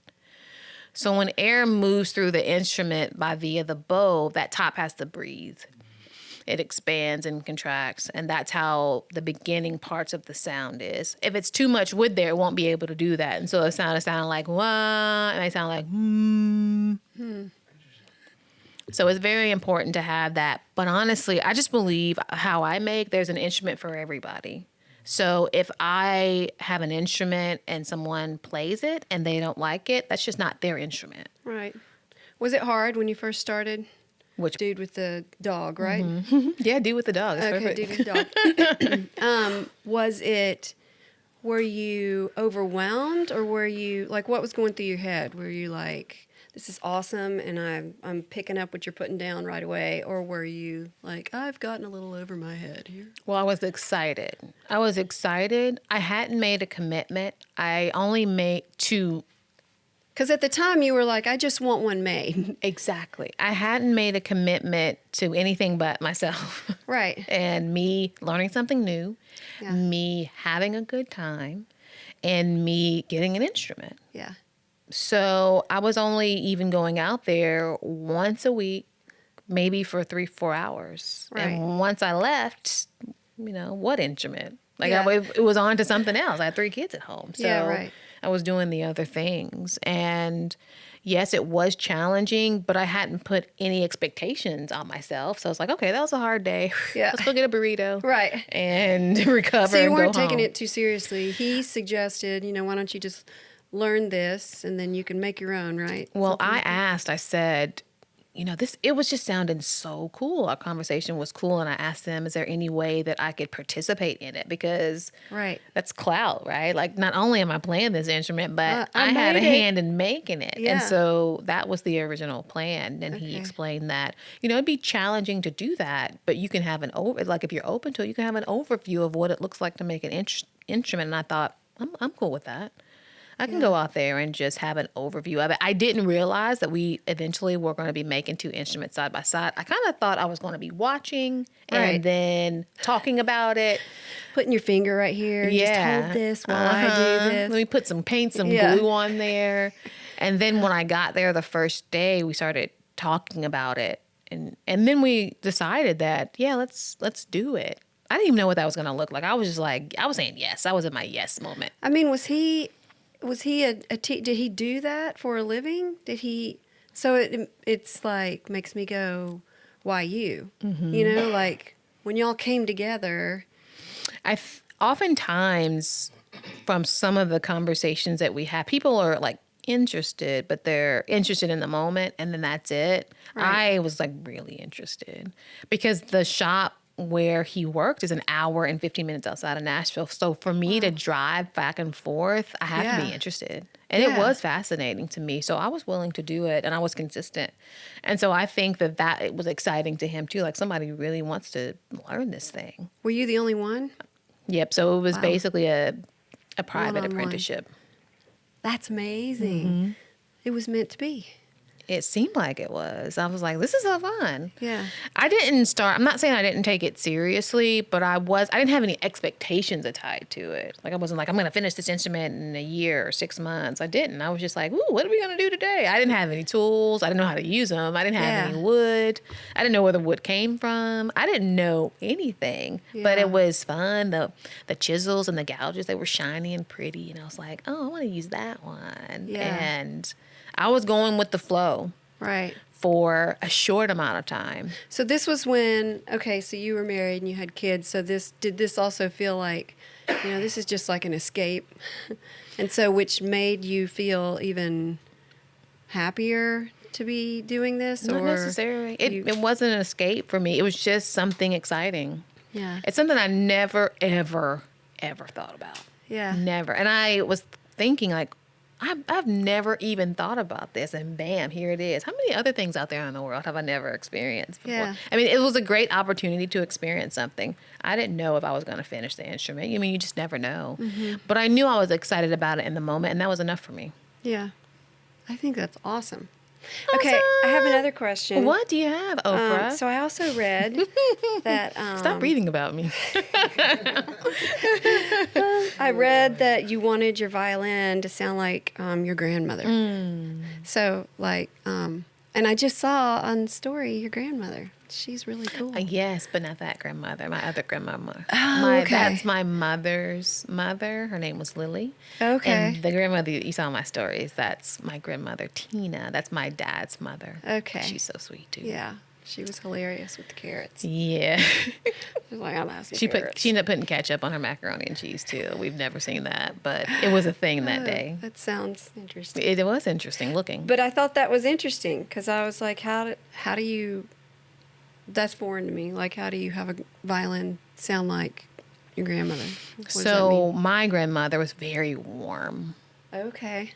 Speaker 2: So when air moves through the instrument via the bow, that top has to breathe. It expands and contracts, and that's how the beginning parts of the sound is. If it's too much wood there, it won't be able to do that. And so the sound is sounding like wah, it may sound like So it's very important to have that. But honestly, I just believe how I make, there's an instrument for everybody. So if I have an instrument and someone plays it and they don't like it, that's just not their instrument.
Speaker 1: Right. Was it hard when you first started?
Speaker 2: Which
Speaker 1: Dude with the dog, right?
Speaker 2: Yeah, do with the dog. That's
Speaker 1: Okay,
Speaker 2: perfect.
Speaker 1: dude with the dog. Were you overwhelmed, or were you, like, what was going through your head? Were you like, this is awesome and I'm picking up what you're putting down right away? Or were you like, I've gotten a little over my head here?
Speaker 2: Well, I was excited. I hadn't made a commitment. I only made two.
Speaker 1: Because at the time you were like, I just want one made.
Speaker 2: Exactly. I hadn't made a commitment to anything but myself.
Speaker 1: Right.
Speaker 2: And me learning something new,
Speaker 1: Yeah.
Speaker 2: me having a good time, and me getting an instrument.
Speaker 1: Yeah.
Speaker 2: So I was only even going out there once a week, maybe for 3-4 hours.
Speaker 1: Right.
Speaker 2: And once I left, what instrument? Like
Speaker 1: Yeah.
Speaker 2: it was on to something else. I had 3 kids at home. So
Speaker 1: Yeah, right.
Speaker 2: I was doing the other things. And, yes, it was challenging, but I hadn't put any expectations on myself. So I was like, okay, that was a hard day.
Speaker 1: Yeah.
Speaker 2: Let's go get a burrito.
Speaker 1: Right.
Speaker 2: And recover
Speaker 1: So you
Speaker 2: and
Speaker 1: weren't
Speaker 2: go
Speaker 1: taking
Speaker 2: home.
Speaker 1: it too seriously. He suggested, why don't you just learn this and then you can make your own, right?
Speaker 2: Well,
Speaker 1: Something
Speaker 2: I
Speaker 1: like that.
Speaker 2: asked, I said, it was just sounding so cool. Our conversation was cool. And I asked them, is there any way that I could participate in it? Because
Speaker 1: Right.
Speaker 2: that's clout, right? Like, not only am I playing this instrument, but
Speaker 1: I
Speaker 2: I had a
Speaker 1: made it.
Speaker 2: hand in making it.
Speaker 1: Yeah.
Speaker 2: And so that was the original plan. And he
Speaker 1: Okay.
Speaker 2: explained that, it'd be challenging to do that, but you can have if you're open to it, you can have an overview of what it looks like to make an instrument. And I thought, I'm cool with that. I can go out there and just have an overview of it. I didn't realize that we eventually were going to be making 2 instruments side by side. I kind of thought I was going to be watching
Speaker 1: Right.
Speaker 2: and then talking about it.
Speaker 1: Putting your finger right here. And Just hold this while I do this.
Speaker 2: Let me put some
Speaker 1: Yeah.
Speaker 2: glue on there. And then when I got there the first day, we started talking about it. And then we decided that, let's do it. I didn't even know what that was going to look like. I was just like, I was saying yes. I was in my yes moment.
Speaker 1: I mean, was he did he do that for a living? Did he? So it's like makes me go, why you?
Speaker 2: Mm-hmm.
Speaker 1: Like when y'all came together.
Speaker 2: Oftentimes from some of the conversations that we have, people are like interested, but they're interested in the moment and then that's it.
Speaker 1: Right.
Speaker 2: I was like really interested because the shop where he worked is an hour and 15 minutes outside of Nashville. So for me to drive back and forth, I have to be
Speaker 1: Yeah.
Speaker 2: interested. And it was fascinating to me. So I was willing to do it and I was consistent. And so I think that it was exciting to him too. Like somebody really wants to learn this thing.
Speaker 1: Were you the only one?
Speaker 2: Yep. So it was
Speaker 1: Wow.
Speaker 2: basically a private
Speaker 1: One-on-one.
Speaker 2: apprenticeship.
Speaker 1: That's amazing.
Speaker 2: Mm-hmm.
Speaker 1: It was meant to be.
Speaker 2: It seemed like it was. I was like, this is so fun.
Speaker 1: Yeah.
Speaker 2: I'm not saying I didn't take it seriously, but I didn't have any expectations tied to it. Like I wasn't like, I'm going to finish this instrument in a year or 6 months. I didn't. I was just like, ooh, what are we going to do today? I didn't have any tools. I didn't know how to use them. I didn't have any wood. I didn't know where the wood came from. I didn't know anything, but
Speaker 1: Yeah.
Speaker 2: it was fun. The chisels and the gouges, they were shiny and pretty. And I was like, oh, I want to use that one.
Speaker 1: Yeah.
Speaker 2: And I was going with the flow
Speaker 1: Right.
Speaker 2: for a short amount of time.
Speaker 1: So this was when, so you were married and you had kids. So did this also feel like, this is just like an escape? And so which made you feel even happier to be doing this?
Speaker 2: Not
Speaker 1: or
Speaker 2: necessarily. It wasn't an escape for me. It was just something exciting.
Speaker 1: Yeah.
Speaker 2: It's something I never, ever, ever thought about.
Speaker 1: Yeah.
Speaker 2: Never. And I was thinking like, I've never even thought about this, and bam, here it is. How many other things out there in the world have I never experienced before?
Speaker 1: Yeah.
Speaker 2: I mean, it was a great opportunity to experience something. I didn't know if I was going to finish the instrument. I mean, you just never know.
Speaker 1: Mm-hmm.
Speaker 2: But I knew I was excited about it in the moment, and that was enough for me.
Speaker 1: Yeah. I think that's awesome. Okay, I have another question.
Speaker 2: What do you have, Oprah?
Speaker 1: So I also read that
Speaker 2: Stop reading about me.
Speaker 1: I read that you wanted your violin to sound like your grandmother. So and I just saw on the story your grandmother. She's really cool.
Speaker 2: Yes, but not that grandmother. My other grandmother.
Speaker 1: Oh, okay.
Speaker 2: That's my mother's mother. Her name was Lily.
Speaker 1: Okay.
Speaker 2: And the grandmother you saw in my stories, that's my grandmother, Tina. That's my dad's mother.
Speaker 1: Okay.
Speaker 2: She's so sweet, too.
Speaker 1: Yeah, she was hilarious with the carrots.
Speaker 2: Yeah.
Speaker 1: She was like, I'll have some
Speaker 2: She
Speaker 1: carrots.
Speaker 2: ended up putting ketchup on her macaroni and cheese, too. We've never seen that, but it was a thing that day.
Speaker 1: That sounds interesting.
Speaker 2: It was interesting looking.
Speaker 1: But I thought that was interesting because I was like, how do you? That's foreign to me. Like, how do you have a violin sound like your grandmother? What does that
Speaker 2: So
Speaker 1: mean?
Speaker 2: my grandmother was very warm.
Speaker 1: Okay.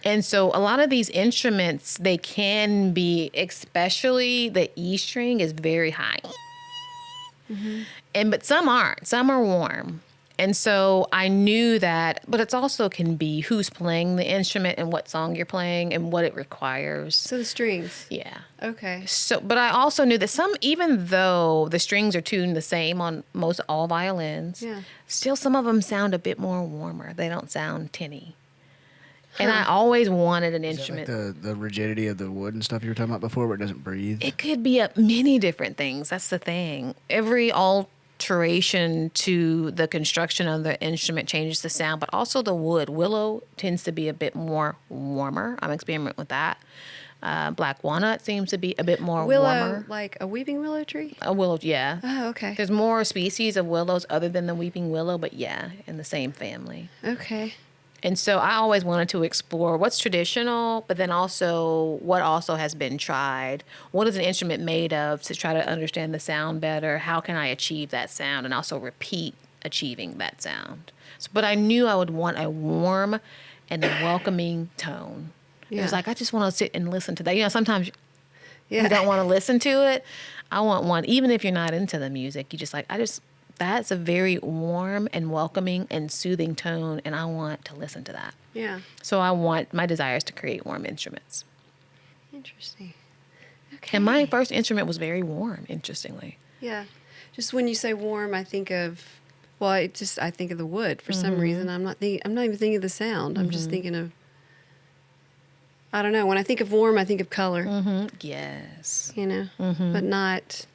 Speaker 2: And so a lot of these instruments, they can be, especially the E string is very high. But some aren't. Some are warm. And so I knew that, but it's also can be who's playing the instrument and what song you're playing and what it requires.
Speaker 1: So the strings.
Speaker 2: Yeah.
Speaker 1: Okay.
Speaker 2: So, but I also knew that even though the strings are tuned the same on most all violins,
Speaker 1: Yeah.
Speaker 2: still some of them sound a bit more warmer. They don't sound tinny. And I always wanted an
Speaker 3: Is that
Speaker 2: instrument.
Speaker 3: like the rigidity of the wood and stuff you were talking about before, where it doesn't breathe?
Speaker 2: It could be many different things. That's the thing. alteration to the construction of the instrument changes the sound, but also the wood. Willow tends to be a bit more warmer. I'm experimenting with that. Black walnut seems to be a bit more
Speaker 1: Willow,
Speaker 2: warmer.
Speaker 1: like a weeping willow tree?
Speaker 2: A willow, yeah.
Speaker 1: Oh, okay.
Speaker 2: There's more species of willows other than the weeping willow, but yeah, in the same family.
Speaker 1: Okay.
Speaker 2: And so I always wanted to explore what's traditional, but then also what also has been tried. What is an instrument made of to try to understand the sound better? How can I achieve that sound and also repeat achieving that sound? So, but I knew I would want a warm and a welcoming tone. It was like, I just want to sit and listen to that. You know, sometimes you don't want to listen to it. I want one, even if you're not into the music, you just like, that's a very warm and welcoming and soothing tone, and I want to listen to that.
Speaker 1: Yeah.
Speaker 2: So my desire is to create warm instruments.
Speaker 1: Interesting. Okay.
Speaker 2: And my first instrument was very warm, interestingly.
Speaker 1: Yeah. Just when you say warm, I think of, I think of the wood for some reason. I'm not even thinking of the sound. I'm just thinking of, I don't know. When I think of warm, I think of color.
Speaker 2: Yes.
Speaker 1: You know, but not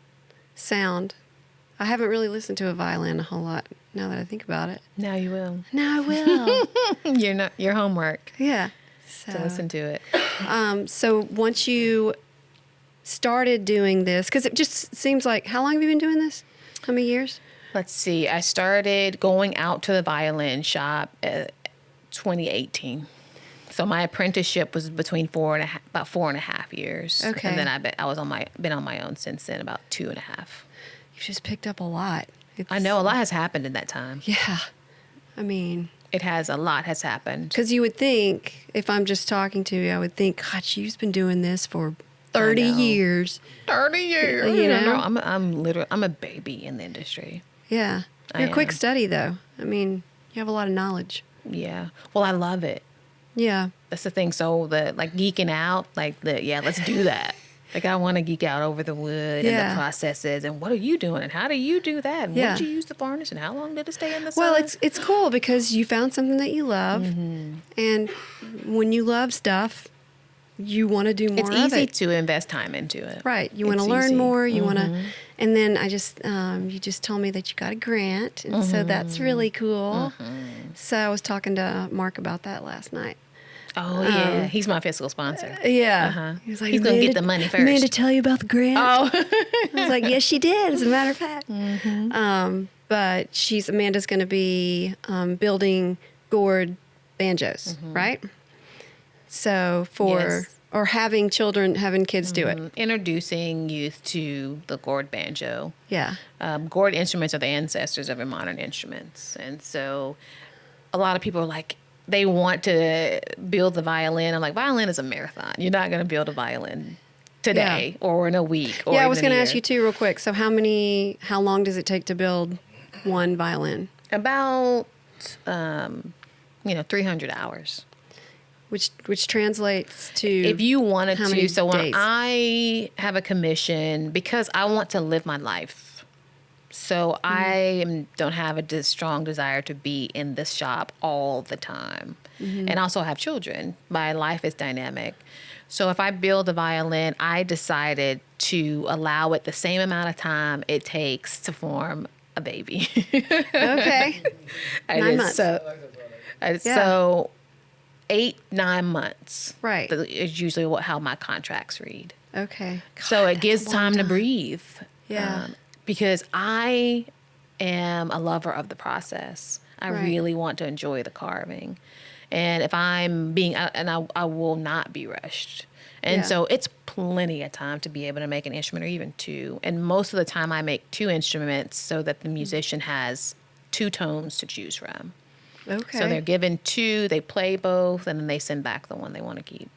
Speaker 1: sound. I haven't really listened to a violin a whole lot now that I think about it.
Speaker 2: Now you will.
Speaker 1: Now I will.
Speaker 2: Your homework
Speaker 1: Yeah.
Speaker 2: to listen to it.
Speaker 1: So once you started doing this, because it just seems like, how long have you been doing this? How many years?
Speaker 2: Let's see. I started going out to the violin shop 2018. So my apprenticeship was between about 4.5 years.
Speaker 1: Okay.
Speaker 2: And then I was been on my own since then, about 2.5.
Speaker 1: You've just picked up a lot.
Speaker 2: I know a lot has happened in that time.
Speaker 1: Yeah. I mean,
Speaker 2: A lot has happened.
Speaker 1: because you would think, if I'm just talking to you, I would think, God, she's been doing this for 30
Speaker 2: know.
Speaker 1: years.
Speaker 2: 30 years.
Speaker 1: You know?
Speaker 2: I'm a baby in the industry.
Speaker 1: Yeah.
Speaker 2: I
Speaker 1: You're a quick
Speaker 2: am.
Speaker 1: study, though. I mean, you have a lot of knowledge.
Speaker 2: Yeah. Well, I love it.
Speaker 1: Yeah.
Speaker 2: That's the thing. So geeking out, let's do that. Like I want to geek out over the wood and
Speaker 1: Yeah.
Speaker 2: the processes and what are you doing and how do you do that? And
Speaker 1: Yeah.
Speaker 2: what did you use the varnish and how long did it stay in the sun?
Speaker 1: Well, it's cool because you found something that you love. And when you love stuff, you want to do more
Speaker 2: It's
Speaker 1: of
Speaker 2: easy
Speaker 1: it.
Speaker 2: to invest time into it.
Speaker 1: Right. You want to
Speaker 2: It's
Speaker 1: learn
Speaker 2: easy.
Speaker 1: more. You want to, and then you just told me that you got a grant. And so that's really cool. So I was talking to Mark about that last night.
Speaker 2: Oh yeah, he's my fiscal sponsor.
Speaker 1: Yeah.
Speaker 2: Uh-huh.
Speaker 1: He was like,
Speaker 2: He's gonna get the money first.
Speaker 1: Amanda tell you about the grant?
Speaker 2: Oh,
Speaker 1: I was like, yes, she did, as a matter of fact. But Amanda's going to be building gourd banjos, right? So
Speaker 2: Yes.
Speaker 1: or having kids do it.
Speaker 2: introducing youth to the gourd banjo.
Speaker 1: Yeah.
Speaker 2: Gourd instruments are the ancestors of our modern instruments, and so a lot of people are like, they want to build the violin. I'm like, violin is a marathon. You're not going to build a violin today or in a week. Or
Speaker 1: Yeah, I was
Speaker 2: going
Speaker 1: going
Speaker 2: to
Speaker 1: to ask you too, real quick. So how long does it take to build one violin?
Speaker 2: About 300 hours.
Speaker 1: Which translates to
Speaker 2: If you wanted
Speaker 1: how many
Speaker 2: to. So when
Speaker 1: days?
Speaker 2: I have a commission, because I want to live my life. So don't have a strong desire to be in this shop all the time. And also have children. My life is dynamic. So if I build a violin, I decided to allow it the same amount of time it takes to form a baby.
Speaker 1: Okay. 9 months.
Speaker 2: So 8-9 months.
Speaker 1: Right.
Speaker 2: Is usually how my contracts read.
Speaker 1: Okay.
Speaker 2: So it gives
Speaker 1: a long
Speaker 2: time to breathe.
Speaker 1: Yeah.
Speaker 2: Because I am a lover of the process. I
Speaker 1: Right.
Speaker 2: really want to enjoy the carving. And if I'm I will not be rushed. And
Speaker 1: Yeah.
Speaker 2: so it's plenty of time to be able to make an instrument or even two. And most of the time I make 2 instruments so that the musician has 2 tones to choose from.
Speaker 1: Okay.
Speaker 2: So they're given 2, they play both, and then they send back the one they want to keep.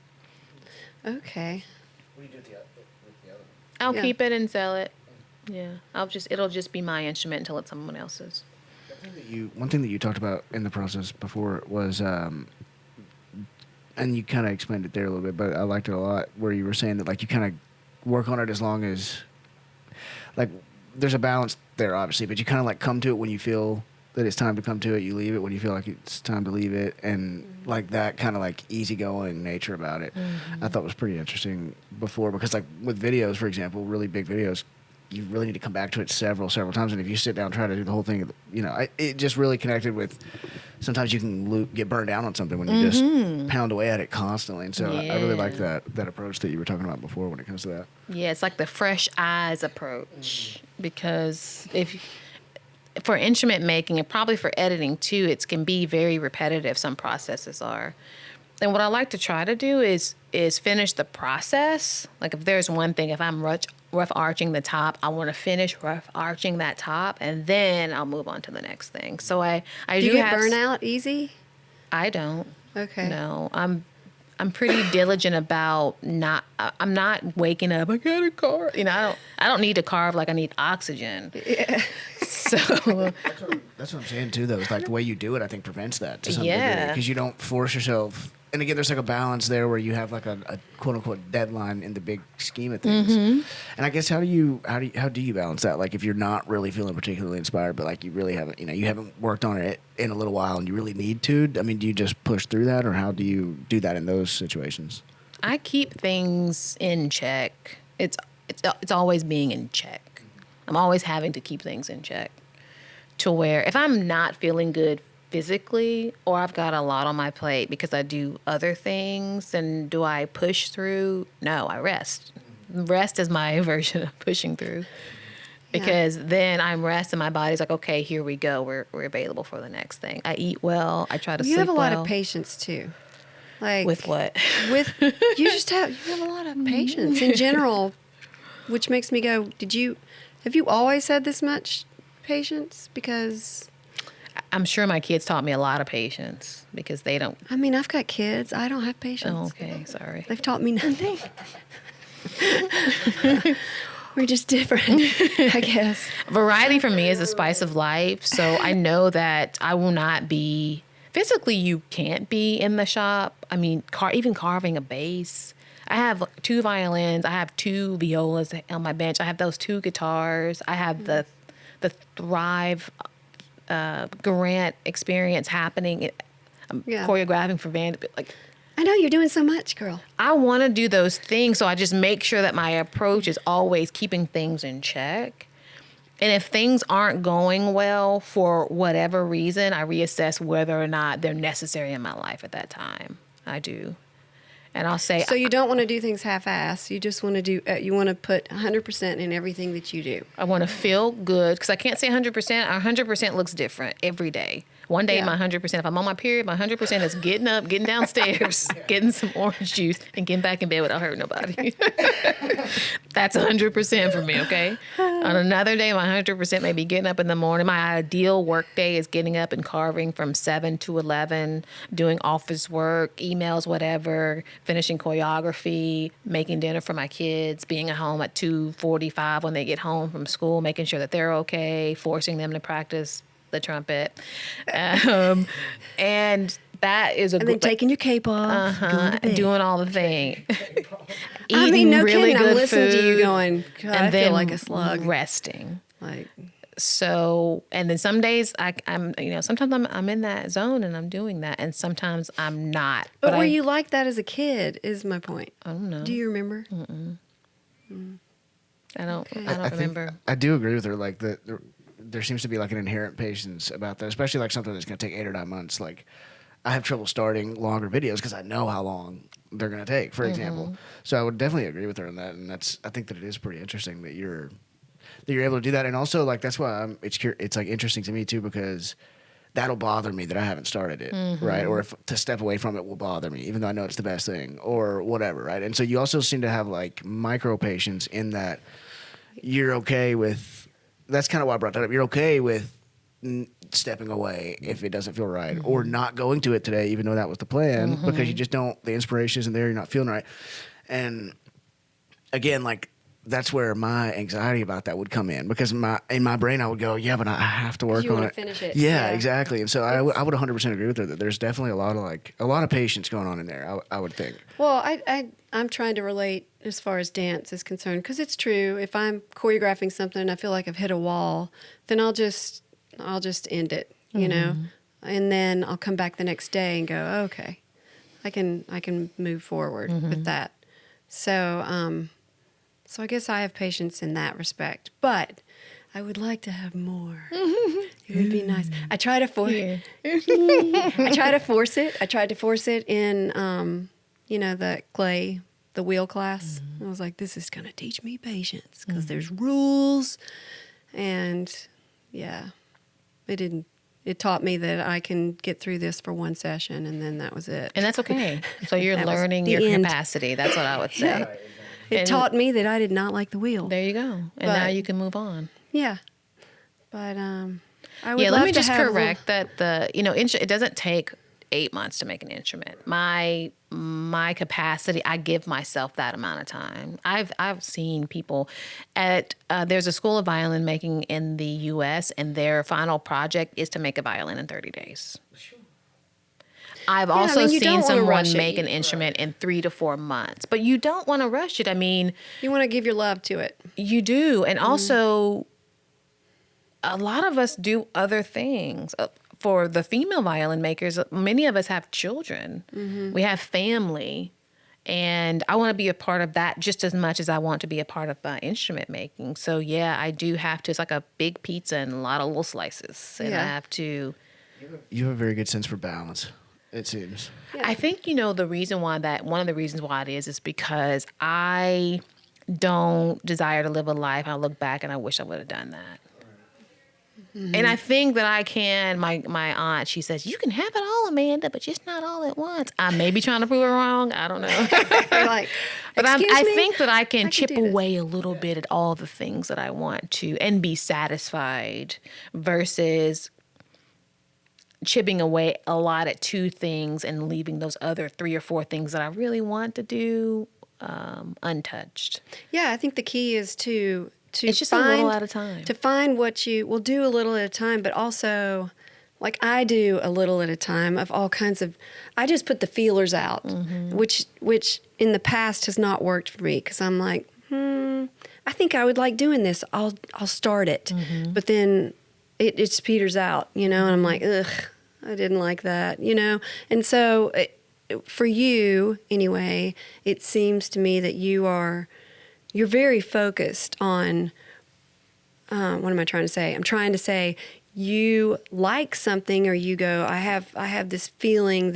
Speaker 1: Okay.
Speaker 3: What do you do with the other?
Speaker 2: I'll
Speaker 1: Yeah.
Speaker 2: keep it and sell it. Yeah. It'll just be my instrument until it's someone else's.
Speaker 3: One thing that you talked about in the process before was, and you kind of explained it there a little bit, but I liked it a lot, where you were saying that, like, you kind of work on it as long as, like, there's a balance there, obviously, but you kind of, like, come to it when you feel that it's time to come to it. You leave it when you feel like it's time to leave it, and, like, that kind of, like, easygoing nature about it. I thought was pretty interesting before, because, like, with videos, for example, really big videos, you really need to come back to it several times. And if you sit down and try to do the whole thing, it just really connected with. Sometimes you can get burned down on something when you just pound away at it constantly. And so I really like that approach that you were talking about before when it comes to that.
Speaker 2: Yeah, it's like the fresh eyes approach, because for instrument making and probably for editing too, it can be very repetitive. Some processes are. And what I like to try to do is finish the process. Like if there's one thing, if I'm rough arching the top, I want to finish rough arching that top, and then I'll move on to the next thing. So I
Speaker 1: Do you get burnout easy?
Speaker 2: I don't.
Speaker 1: Okay.
Speaker 2: No, I'm pretty diligent about I'm not waking up. I gotta carve. I don't need to carve like I need oxygen.
Speaker 1: Yeah.
Speaker 2: So
Speaker 3: That's what I'm saying too, though. It's like the way you do it, I think, prevents that to some degree,
Speaker 2: Yeah.
Speaker 3: because you don't force yourself. And again, there's like a balance there where you have like a quote unquote deadline in the big scheme of things. And I guess how do you balance that? Like if you're not really feeling particularly inspired, but like you really haven't, you haven't worked on it in a little while and you really need to. I mean, do you just push through that, or how do you do that in those situations?
Speaker 2: I keep things in check. It's always being in check. I'm always having to keep things in check, to where if I'm not feeling good physically, or I've got a lot on my plate because I do other things, then do I push through? No, I rest. Rest is my version of pushing through, because then I'm rest and my body's like, okay, here we go. We're available for the next thing. I eat well. I try to sleep well.
Speaker 1: You have a lot of patience too. Like
Speaker 2: With what?
Speaker 1: You have a lot of patience in general, which makes me go, have you always had this much patience? Because
Speaker 2: I'm sure my kids taught me a lot of patience, because they don't.
Speaker 1: I mean, I've got kids. I don't have patience.
Speaker 2: Oh, okay, sorry.
Speaker 1: They've taught me nothing. We're just different, I guess.
Speaker 2: Variety for me is the spice of life. So I know that I will not be physically. You can't be in the shop. I mean, even carving a bass. I have 2 violins. I have 2 violas on my bench. I have those 2 guitars. I have the Thrive Garant experience happening. I'm choreographing for Vanderbilt. Like,
Speaker 1: I know you're doing so much, girl.
Speaker 2: I want to do those things, so I just make sure that my approach is always keeping things in check. And if things aren't going well for whatever reason, I reassess whether or not they're necessary in my life at that time. I do. And I'll say...
Speaker 1: So you don't want to do things half-assed. You just want to do... you want to put 100% in everything that you do.
Speaker 2: I want to feel good, because I can't say 100%. 100% looks different every day. One day, my 100%, if I'm on my period, my 100% is getting up, getting downstairs, getting some orange juice, and getting back in bed without hurting nobody. That's 100% for me, okay? On another day, my 100% may be getting up in the morning. My ideal work day is getting up and carving from 7 to 11, doing office work, emails, whatever, finishing choreography, making dinner for my kids, being at home at 2:45 when they get home from school, making sure that they're okay, forcing them to practice the trumpet, and that is a
Speaker 1: and then taking your cape off,
Speaker 2: doing all the thing.
Speaker 1: I mean, no
Speaker 2: really
Speaker 1: kidding.
Speaker 2: good
Speaker 1: I'm listening
Speaker 2: food,
Speaker 1: to you going, God,
Speaker 2: and
Speaker 1: I
Speaker 2: then
Speaker 1: feel like a slug.
Speaker 2: Resting.
Speaker 1: Like,
Speaker 2: so, and then some days I'm sometimes I'm in that zone and I'm doing that, and sometimes I'm not.
Speaker 1: but were you like that as a kid? Is my point.
Speaker 2: I don't know.
Speaker 1: Do you remember?
Speaker 2: I don't
Speaker 1: Okay.
Speaker 2: I don't remember.
Speaker 3: I do agree with her. Like there seems to be like an inherent patience about that, especially like something that's going to take 8 or 9 months. Like I have trouble starting longer videos because I know how long they're going to take, for example. So I would definitely agree with her on that, and I think that it is pretty interesting that you're able to do that, and also like that's why it's like interesting to me too, because that'll bother me that I haven't started it, right? Or if to step away from it will bother me, even though I know it's the best thing or whatever, right? And so you also seem to have like micro patience in that you're okay with. That's kind of why I brought that up. You're okay with stepping away if it doesn't feel right, or not going to it today, even though that was the plan, because you just don't. The inspiration isn't there. You're not feeling right, and again, like that's where my anxiety about that would come in, because in my brain I would go, yeah, but I have to work
Speaker 1: you
Speaker 3: on
Speaker 1: wanna
Speaker 3: it.
Speaker 1: finish it.
Speaker 3: Yeah,
Speaker 1: Yeah.
Speaker 3: exactly. And so I would 100% agree with her that there's definitely a lot of patience going on in there. I would think.
Speaker 1: Well, I'm trying to relate as far as dance is concerned, because it's true. If I'm choreographing something and I feel like I've hit a wall, then I'll just end it, you know, and then I'll come back the next day and go, okay, I can move forward with that. So So I guess I have patience in that respect, but I would like to have more. It would be nice. I try to force.
Speaker 2: Yeah.
Speaker 1: I try to force it. I tried to force it in, the clay, the wheel class. I was like, this is gonna teach me patience because there's rules, and yeah, it didn't. It taught me that I can get through this for one session, and then that was it.
Speaker 2: And that's okay. So you're
Speaker 1: That was
Speaker 2: learning
Speaker 1: the
Speaker 2: your
Speaker 1: end.
Speaker 2: capacity. That's what I would say.
Speaker 1: Yeah. It
Speaker 2: And-
Speaker 1: taught me that I did not like the wheel.
Speaker 2: There you go. And
Speaker 1: But-
Speaker 2: now you can move on.
Speaker 1: Yeah, but I would
Speaker 2: Yeah,
Speaker 1: love
Speaker 2: let me
Speaker 1: to
Speaker 2: just
Speaker 1: have
Speaker 2: correct that it doesn't take 8 months to make an instrument. My capacity, I give myself that amount of time. I've seen people at there's a school of violin making in the U.S. and their final project is to make a violin in 30 days. I've also
Speaker 1: you don't
Speaker 2: seen
Speaker 1: wanna rush
Speaker 2: someone
Speaker 1: it.
Speaker 2: make an instrument in 3 to 4 months, but you don't want to rush it. I mean,
Speaker 1: You want to give your love to it.
Speaker 2: you do. And also, a lot of us do other things. For the female violin makers, many of us have children. We have family. And I want to be a part of that just as much as I want to be a part of my instrument making. So, yeah, I do have to. It's like a big pizza and a lot of little slices. And I
Speaker 1: Yeah.
Speaker 2: have to.
Speaker 3: You have a very good sense for balance, it seems.
Speaker 2: I think, one of the reasons why it is because I don't desire to live a life. I look back and I wish I would have done that. And I think that I can. My aunt, she says, you can have it all, Amanda, but just not all at once. I may be trying to prove her wrong. I don't know.
Speaker 1: You're like,
Speaker 2: But
Speaker 1: "Excuse
Speaker 2: I
Speaker 1: me?
Speaker 2: think that I can chip
Speaker 1: do this."
Speaker 2: away a little bit at all the things that I want to and be satisfied versus chipping away a lot at 2 things and leaving those other 3 or 4 things that I really want to do untouched.
Speaker 1: Yeah, I think the key is to
Speaker 2: It's just
Speaker 1: find,
Speaker 2: a little at a time.
Speaker 1: To find what you will do a little at a time, but also, like I do a little at a time of all kinds of. I just put the feelers out, which in the past has not worked for me because I'm like, I think I would like doing this. I'll start it, but then it just peters out, and I'm like, ugh, I didn't like that, and so. For you, anyway, it seems to me that you're very focused on, what am I trying to say? I'm trying to say you like something or you go, I have this feeling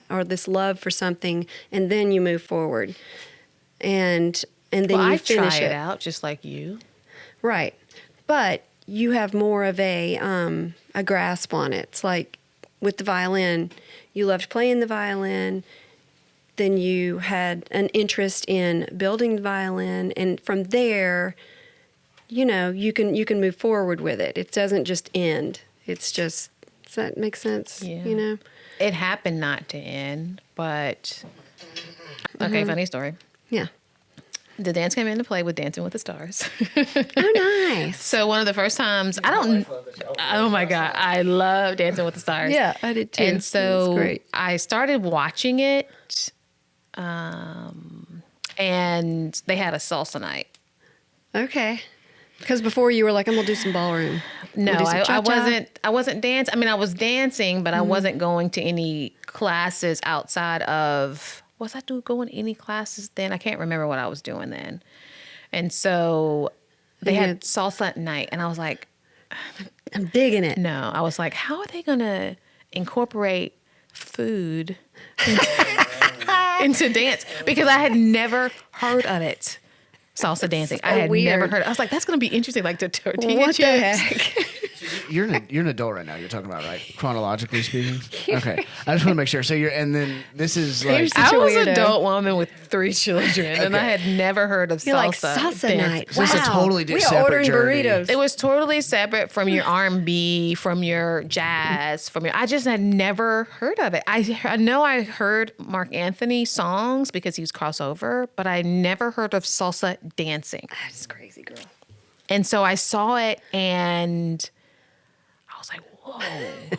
Speaker 1: or this love for something, and then you move forward. And then you
Speaker 2: I
Speaker 1: finish
Speaker 2: try
Speaker 1: it.
Speaker 2: it out just like you.
Speaker 1: Right. But you have more of a grasp on it. It's like with the violin, you loved playing the violin, then you had an interest in building the violin, and from there, you can move forward with it. It doesn't just end. It's just, does that make sense?
Speaker 2: Yeah. It happened not to end, but okay, funny story.
Speaker 1: Yeah.
Speaker 2: The dance came into play with Dancing with the Stars.
Speaker 1: Oh, nice.
Speaker 2: So one of the first times, oh my God, I love Dancing with the Stars.
Speaker 1: Yeah, I did too.
Speaker 2: And
Speaker 1: It
Speaker 2: so
Speaker 1: was great.
Speaker 2: I started watching it, and they had a salsa night.
Speaker 1: Okay. Because before you were like, I'm gonna do some ballroom.
Speaker 2: No,
Speaker 1: We'll do some
Speaker 2: I
Speaker 1: cha-cha.
Speaker 2: wasn't dancing. I mean, I was dancing, but I wasn't going to any classes outside of. Was I going to any classes then? I can't remember what I was doing then. And so they
Speaker 1: Yeah.
Speaker 2: had salsa night, and I was like,
Speaker 1: I'm digging it.
Speaker 2: no. I was like, how are they gonna incorporate food into dance? Because I had never heard of it. Salsa dancing. I had
Speaker 1: weird.
Speaker 2: never heard. I was like, that's gonna be interesting, like the tortilla
Speaker 1: What the
Speaker 2: chips.
Speaker 1: heck?
Speaker 3: You're an adult right now. You're talking about, right? Chronologically speaking. Okay, I just want to make sure. So and then this is like.
Speaker 1: Here's Such
Speaker 2: I
Speaker 1: a
Speaker 2: was an
Speaker 1: weirdo.
Speaker 2: adult woman with 3 children, and I had never heard of
Speaker 1: You're
Speaker 2: salsa.
Speaker 1: like salsa
Speaker 2: dancing.
Speaker 1: night.
Speaker 3: So it's a totally
Speaker 1: we are
Speaker 3: separate
Speaker 1: ordering
Speaker 3: journey.
Speaker 1: burritos.
Speaker 2: It was totally separate from your R&B, from your jazz, I just had never heard of it. I know I heard Mark Anthony songs because he was crossover, but I never heard of salsa dancing.
Speaker 1: That's crazy, girl.
Speaker 2: And so I saw it and I was like, whoa.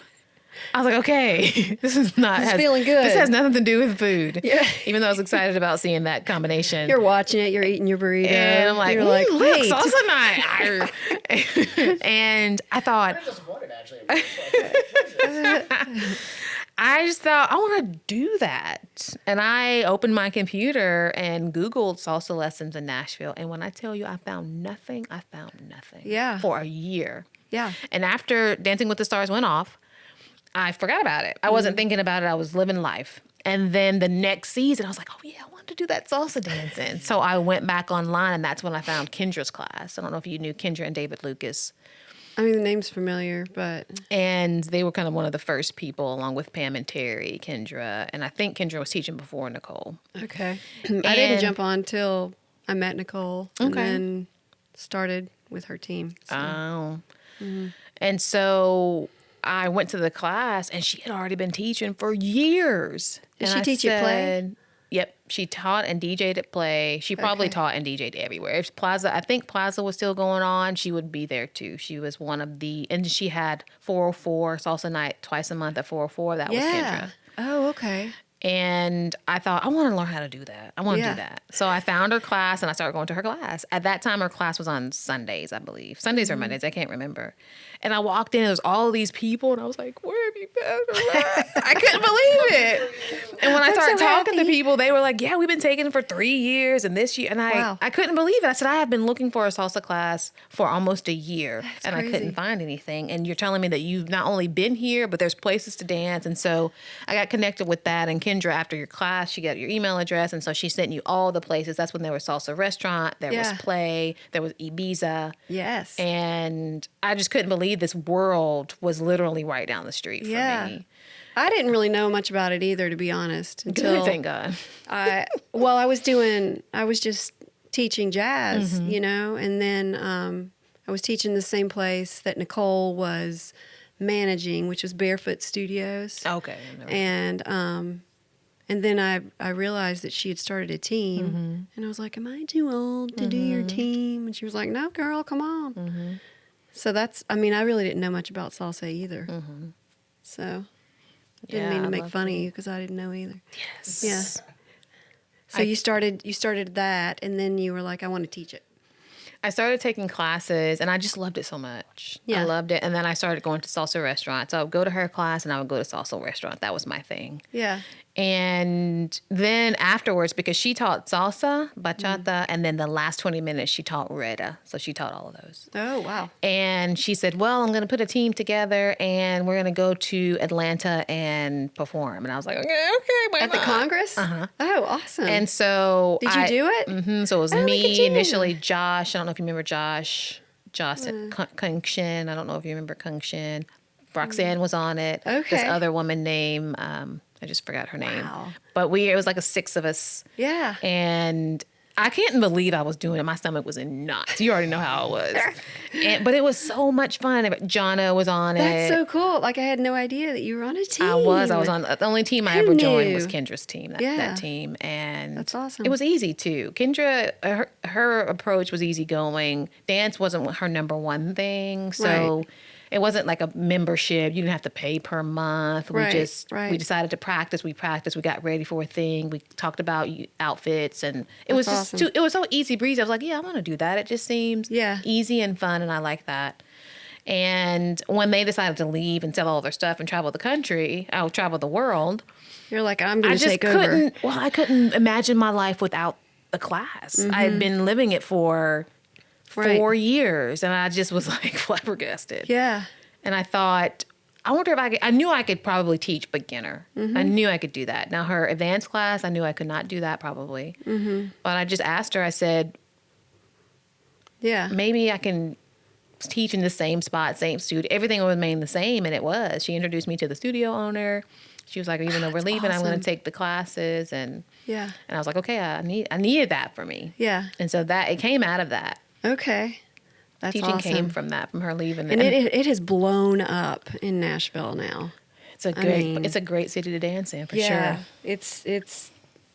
Speaker 2: I was like, okay, this is not.
Speaker 1: It's feeling good.
Speaker 2: This has nothing to do with food.
Speaker 1: Yeah.
Speaker 2: Even though I was excited about seeing that combination.
Speaker 1: You're watching it. You're eating your burrito.
Speaker 2: And I'm like,
Speaker 1: you're like,
Speaker 2: look,
Speaker 1: wait.
Speaker 2: salsa night. And I thought, I just thought, I want to do that. And I opened my computer and Googled salsa lessons in Nashville. And when I tell you I found nothing,
Speaker 1: Yeah.
Speaker 2: for a year.
Speaker 1: Yeah.
Speaker 2: And after Dancing with the Stars went off, I forgot about it. I wasn't thinking about it. I was living life. And then the next season, I was like, oh, yeah, I want to do that salsa dancing. So I went back online, and that's when I found Kendra's class. I don't know if you knew Kendra and David Lucas.
Speaker 1: I mean, the name's familiar, but
Speaker 2: And they were kind of one of the first people, along with Pam and Terry, Kendra. And I think Kendra was teaching before Nicole.
Speaker 1: okay. I didn't
Speaker 2: And-
Speaker 1: jump on till I met Nicole and
Speaker 2: Okay.
Speaker 1: then started with her team. So.
Speaker 2: Oh. And so I went to the class, and she had already been teaching for years.
Speaker 1: Did
Speaker 2: And
Speaker 1: she
Speaker 2: I
Speaker 1: teach at Play?
Speaker 2: said, Yep, she taught and DJ'd at Play. She probably
Speaker 1: Okay.
Speaker 2: taught and DJ'd everywhere. If Plaza, I think Plaza was still going on, she would be there too. She was one of the, and she had 404 salsa night twice a month at 404. That was
Speaker 1: Yeah.
Speaker 2: Kendra.
Speaker 1: Oh, okay.
Speaker 2: And I thought, I want to learn how to do that. I want to
Speaker 1: Yeah.
Speaker 2: do that. So I found her class and I started going to her class. At that time, her class was on Sundays, I believe. Sundays or Mondays, I can't remember. And I walked in, and there was all these people, and I was like, where have you been? I couldn't believe it. And when I started
Speaker 1: so
Speaker 2: talking to
Speaker 1: happy.
Speaker 2: people, they were like, yeah, we've been taking it for 3 years and this year. And
Speaker 1: Wow.
Speaker 2: I couldn't believe it. I said, I have been looking for a salsa class for almost a year, and I
Speaker 1: crazy.
Speaker 2: couldn't find anything. And you're telling me that you've not only been here, but there's places to dance. And so I got connected with that. And Kendra, after your class, she got your email address. And so she sent you all the places. That's when there was Salsa Restaurant, there was
Speaker 1: Yeah.
Speaker 2: Play, there was Ibiza.
Speaker 1: Yes.
Speaker 2: And I just couldn't believe this world was literally right down the street for
Speaker 1: Yeah.
Speaker 2: me.
Speaker 1: I didn't really know much about it either, to be honest, until
Speaker 2: Good, thank God.
Speaker 1: I was just teaching jazz, you know, and then I was teaching the same place that Nicole was managing, which was Barefoot Studios.
Speaker 2: Okay. I remember.
Speaker 1: And then I realized that she had started a team, and I was like, "Am I too old to do your team?" And she was like, "No, girl, come on." So I really didn't know much about salsa either. So didn't
Speaker 2: Yeah,
Speaker 1: mean to
Speaker 2: I
Speaker 1: make
Speaker 2: love
Speaker 1: fun of you because I didn't know either.
Speaker 2: Yes.
Speaker 1: Yeah. So you started that, and then you were like, "I want to teach it."
Speaker 2: I started taking classes, and I just loved it so much.
Speaker 1: Yeah.
Speaker 2: I loved it. And then I started going to Salsa Restaurant. So I would go to her class, and I would go to Salsa Restaurant. That was my thing.
Speaker 1: Yeah.
Speaker 2: And then afterwards, because she taught salsa, bachata, and then the last 20 minutes she taught reda. So she taught all of those.
Speaker 1: Oh wow.
Speaker 2: And she said, well, I'm going to put a team together and we're going to go to Atlanta and perform. And I was like, okay, why
Speaker 1: At the
Speaker 2: not?
Speaker 1: Congress? Uh-huh. Oh, awesome.
Speaker 2: And so
Speaker 1: did you do it?
Speaker 2: So it was
Speaker 1: Oh, look at
Speaker 2: me
Speaker 1: you.
Speaker 2: initially, Josh. I don't know if you remember Josh Kung Shin. I don't know if you remember Kung Shin. Roxanne was on it. This
Speaker 1: Okay.
Speaker 2: other woman named, I just forgot her name.
Speaker 1: Wow.
Speaker 2: But it was like 6 of us.
Speaker 1: Yeah.
Speaker 2: And I can't believe I was doing it. My stomach was in knots. You already know how it was. But it was so much fun. Jono was on
Speaker 1: That's
Speaker 2: it.
Speaker 1: so cool. Like I had no idea that you were on a team.
Speaker 2: I was on the only team I
Speaker 1: Who
Speaker 2: ever joined was
Speaker 1: knew?
Speaker 2: Kendra's team.
Speaker 1: Yeah.
Speaker 2: That team, and
Speaker 1: That's awesome.
Speaker 2: It was easy too. Kendra, her approach was easygoing. Dance wasn't her number one thing, so
Speaker 1: Right.
Speaker 2: it wasn't like a membership. You didn't have to pay per month.
Speaker 1: Right,
Speaker 2: We
Speaker 1: right.
Speaker 2: decided to practice. We practiced. We got ready for a thing. We talked about outfits, and it was
Speaker 1: That's
Speaker 2: just
Speaker 1: awesome.
Speaker 2: it was so easy breezy. I was like, yeah, I want to do that. It just seems
Speaker 1: Yeah.
Speaker 2: easy and fun, and I like that. And when they decided to leave and sell all their stuff and travel travel the world,
Speaker 1: You're like, I'm
Speaker 2: I
Speaker 1: going to
Speaker 2: just
Speaker 1: take over.
Speaker 2: couldn't. Well, I couldn't imagine my life without the class. I had been living it for
Speaker 1: Right.
Speaker 2: 4 years, and I just was like flabbergasted.
Speaker 1: Yeah.
Speaker 2: And I thought, I wonder if I could. I knew I could probably teach beginner.
Speaker 1: Mm-hmm.
Speaker 2: I knew I could do that. Now her advanced class, I knew I could not do that probably.
Speaker 1: Mm-hmm.
Speaker 2: But I just asked her. I said,
Speaker 1: Yeah.
Speaker 2: maybe I can teach in the same spot, same studio. Everything would remain the same, and it was. She introduced me to the studio owner. She was like, even though we're leaving, I'm going
Speaker 1: awesome.
Speaker 2: to take the classes, and
Speaker 1: Yeah.
Speaker 2: I was like, okay, I needed that for me.
Speaker 1: Yeah.
Speaker 2: And so that it came out of that.
Speaker 1: Okay. That's
Speaker 2: Teaching
Speaker 1: awesome.
Speaker 2: came from that, from her leaving.
Speaker 1: And it has blown up in Nashville now.
Speaker 2: it's a great
Speaker 1: mean-
Speaker 2: it's a great city to dance in for
Speaker 1: Yeah.
Speaker 2: sure.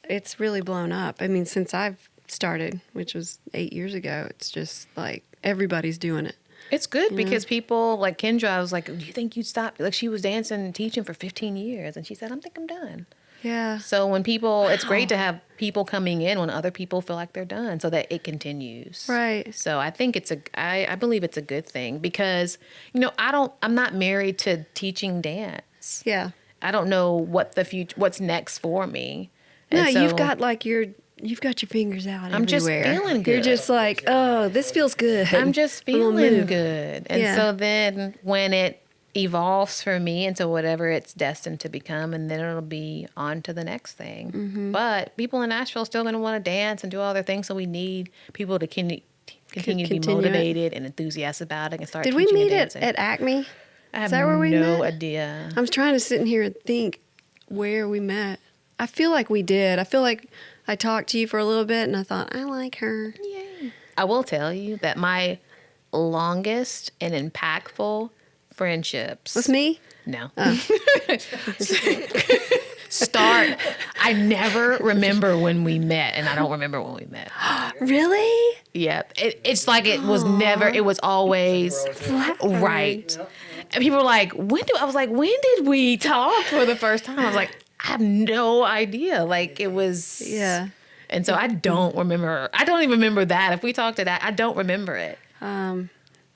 Speaker 1: It's really blown up. I mean, since I've started, which was 8 years ago, it's just like everybody's doing it.
Speaker 2: It's good because people like Kendra, I was like, do you think you'd stop? Like she was dancing and teaching for 15 years, and she said, I think I'm done.
Speaker 1: Yeah.
Speaker 2: So when people, it's great to have people coming in when other people feel like they're done, so that it continues.
Speaker 1: Right.
Speaker 2: So I think I believe it's a good thing because, I'm not married to teaching dance.
Speaker 1: Yeah.
Speaker 2: I don't know what the future, what's next for me.
Speaker 1: No,
Speaker 2: And so
Speaker 1: you've got your fingers out
Speaker 2: I'm just
Speaker 1: everywhere.
Speaker 2: feeling
Speaker 1: You're
Speaker 2: good.
Speaker 1: just like, oh, this feels good.
Speaker 2: I'm just
Speaker 1: I'm gonna
Speaker 2: feeling
Speaker 1: move.
Speaker 2: good. And
Speaker 1: Yeah.
Speaker 2: so then when it evolves for me into whatever it's destined to become, and then it'll be on to the next thing.
Speaker 1: Mm-hmm.
Speaker 2: But people in Nashville are still going to want to dance and do all their things. So we need people to continue to be
Speaker 1: Continue it.
Speaker 2: motivated and enthusiastic about it and start
Speaker 1: Did we
Speaker 2: teaching
Speaker 1: meet
Speaker 2: and
Speaker 1: at,
Speaker 2: dancing.
Speaker 1: at Acme?
Speaker 2: I have
Speaker 1: Is that where we
Speaker 2: no
Speaker 1: met?
Speaker 2: idea.
Speaker 1: I'm trying to sit in here and think where we met. I feel like we did. I feel like I talked to you for a little bit and I thought, I like her.
Speaker 2: Yay. I will tell you that my longest and impactful friendships.
Speaker 1: Was me?
Speaker 2: No. I never remember when we met, and I don't remember when we met.
Speaker 1: Really?
Speaker 2: Yeah. It's like it was never, it was always right. And people were like, I was like, when did we talk for the first time? I was like, I have no idea. Like it was.
Speaker 1: Yeah.
Speaker 2: And so I don't remember. I don't even remember that. If we talked to that, I don't remember it.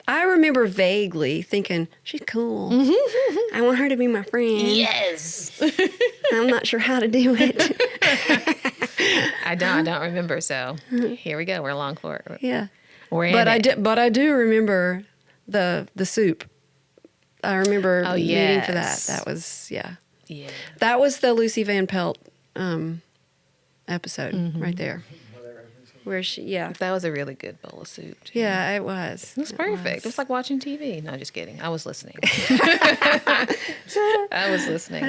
Speaker 1: I remember vaguely thinking, she's cool. I want her to be my friend.
Speaker 2: Yes.
Speaker 1: I'm not sure how to do it.
Speaker 2: I don't remember. So here we go. We're along for it.
Speaker 1: Yeah.
Speaker 2: We're in
Speaker 1: But I do remember the soup. I remember
Speaker 2: Oh,
Speaker 1: meeting for that.
Speaker 2: yes.
Speaker 1: That was, yeah.
Speaker 2: Yeah.
Speaker 1: That was the Lucy Van Pelt episode right there. Where she, yeah.
Speaker 2: That was a really good bowl of soup. Too.
Speaker 1: Yeah, it was.
Speaker 2: It was perfect. It was like watching TV. No, just kidding. I was listening. I was listening.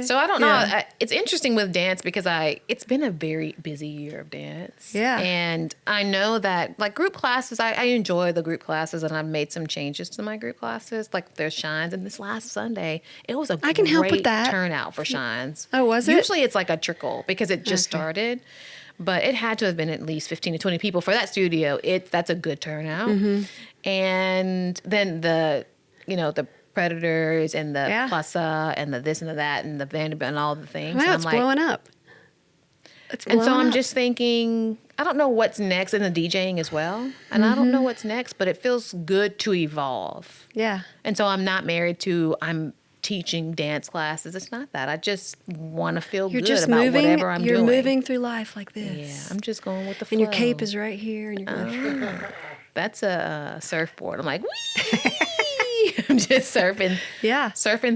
Speaker 2: So I don't know.
Speaker 1: yeah.
Speaker 2: It's interesting with dance because it's been a very busy year of dance.
Speaker 1: Yeah.
Speaker 2: And I know that like group classes, I enjoy the group classes and I've made some changes to my group classes. Like there's Shines. And this last Sunday, it was a
Speaker 1: I can help with
Speaker 2: great
Speaker 1: that.
Speaker 2: turnout for Shines.
Speaker 1: Oh, was it?
Speaker 2: Usually it's like a trickle because it just started. But it had to have been at least 15 to 20 people for that studio. That's a good turnout. And then the Predators and the
Speaker 1: Yeah.
Speaker 2: Plaza and the this and the that and the Vanderbilt and all the things.
Speaker 1: Wow,
Speaker 2: and
Speaker 1: it's blowing up. It's blowing
Speaker 2: and so I'm
Speaker 1: up.
Speaker 2: just thinking, I don't know what's next in the DJing as well. And I don't know what's next, but it feels good to evolve.
Speaker 1: Yeah.
Speaker 2: And so I'm not married to, I'm teaching dance classes. It's not that. I just want to feel
Speaker 1: You're
Speaker 2: good
Speaker 1: just
Speaker 2: about
Speaker 1: moving.
Speaker 2: whatever I'm
Speaker 1: You're
Speaker 2: doing.
Speaker 1: moving through life like
Speaker 2: Yeah,
Speaker 1: this.
Speaker 2: I'm just going with the flow.
Speaker 1: And your cape is right here. And you're going,
Speaker 2: That's a surfboard. I'm like, wee! I'm just surfing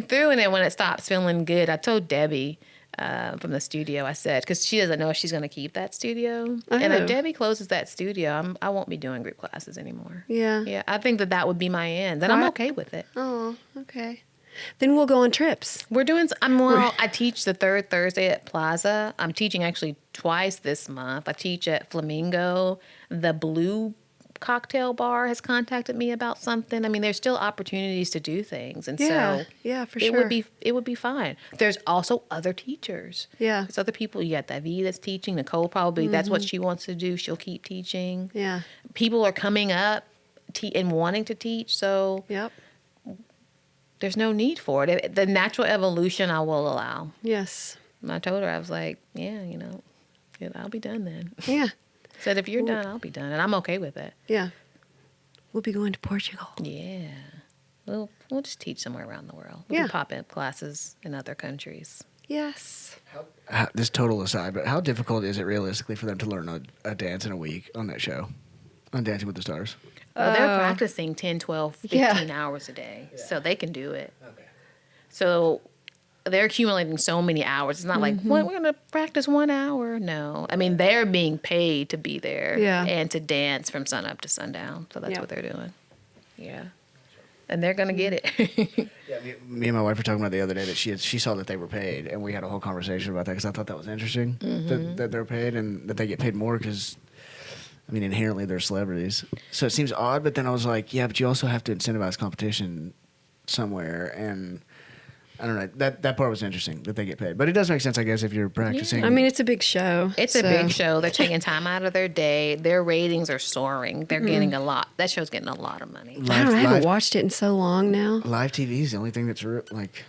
Speaker 2: through. And then when it stops feeling good, I told Debbie from the studio, I said, because she doesn't know if she's going to keep that studio. And
Speaker 1: Oh.
Speaker 2: if Debbie closes that studio, I won't be doing group classes anymore.
Speaker 1: Yeah.
Speaker 2: Yeah, I think that would be my end. Then I'm
Speaker 1: Right.
Speaker 2: okay with it.
Speaker 1: Oh, okay. Then we'll go on trips.
Speaker 2: We're doing. I teach the third Thursday at Plaza. I'm teaching actually twice this month. I teach at Flamingo. The Blue Cocktail Bar has contacted me about something. I mean, there's still opportunities to do things, and
Speaker 1: Yeah.
Speaker 2: so
Speaker 1: Yeah, for
Speaker 2: it
Speaker 1: sure.
Speaker 2: would be fine. There's also other teachers.
Speaker 1: Yeah.
Speaker 2: There's other people. You got David that's teaching. Nicole probably that's what she wants to do. She'll keep teaching.
Speaker 1: Yeah.
Speaker 2: People are coming up and wanting to teach. So
Speaker 1: Yep.
Speaker 2: there's no need for it. The natural evolution I will allow.
Speaker 1: Yes.
Speaker 2: I told her, I was like, yeah, I'll be done then.
Speaker 1: Yeah.
Speaker 2: Said, if you're done, I'll be done. And I'm okay with it.
Speaker 1: Yeah. We'll be going to Portugal.
Speaker 2: Yeah. We'll just teach somewhere around the world. We'll
Speaker 1: Yeah.
Speaker 2: do pop-up classes in other countries.
Speaker 1: Yes.
Speaker 3: This total aside, but how difficult is it realistically for them to learn a dance in a week on that show, on Dancing with the Stars?
Speaker 2: Well, they're practicing 10, 12, 15
Speaker 1: Yeah.
Speaker 2: hours a day. So they can do it. Okay. So they're accumulating so many hours. It's not like, what, we're going to practice 1 hour. No. I mean, they're being paid to be there
Speaker 1: Yeah.
Speaker 2: and to dance from sun up to sundown. So that's
Speaker 1: Yeah.
Speaker 2: what they're doing. Yeah. And they're going to get it.
Speaker 3: Yeah, me and my wife were talking about the other day that she saw that they were paid, and we had a whole conversation about that because I thought that was interesting that they're paid and that they get paid more because, I mean, inherently they're celebrities. So it seems odd, but then I was like, yeah, but you also have to incentivize competition somewhere, and I don't know. That part was interesting that they get paid, but it does make sense, I guess, if you're practicing.
Speaker 1: I mean, it's a big show.
Speaker 2: It's a
Speaker 1: so-
Speaker 2: big show. They're taking time out of their day. Their ratings are soaring. They're getting a lot. That show's getting a lot of money.
Speaker 1: I haven't watched it in so long now.
Speaker 3: Live TV is the only thing that's like.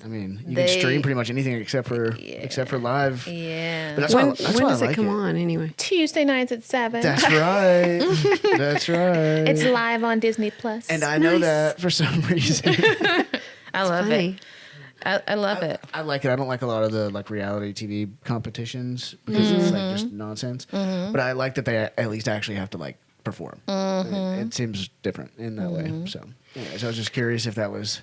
Speaker 3: I mean, you
Speaker 2: They-
Speaker 3: can stream pretty much anything except for live.
Speaker 2: Yeah.
Speaker 3: But that's
Speaker 1: When,
Speaker 3: why, that's
Speaker 1: when
Speaker 3: why
Speaker 1: does
Speaker 3: I
Speaker 1: it
Speaker 3: like
Speaker 1: come on anyway?
Speaker 2: Tuesday nights at 7.
Speaker 3: That's right. That's right.
Speaker 2: It's live on Disney Plus.
Speaker 3: And I know
Speaker 1: Nice.
Speaker 3: that for some reason.
Speaker 2: I love
Speaker 1: Funny.
Speaker 2: it. I love it.
Speaker 3: I like it. I don't like a lot of the like reality TV competitions because it's like just nonsense. But I like that they at least actually have to like perform. It seems different in that way. So, anyways, I was just curious if that was.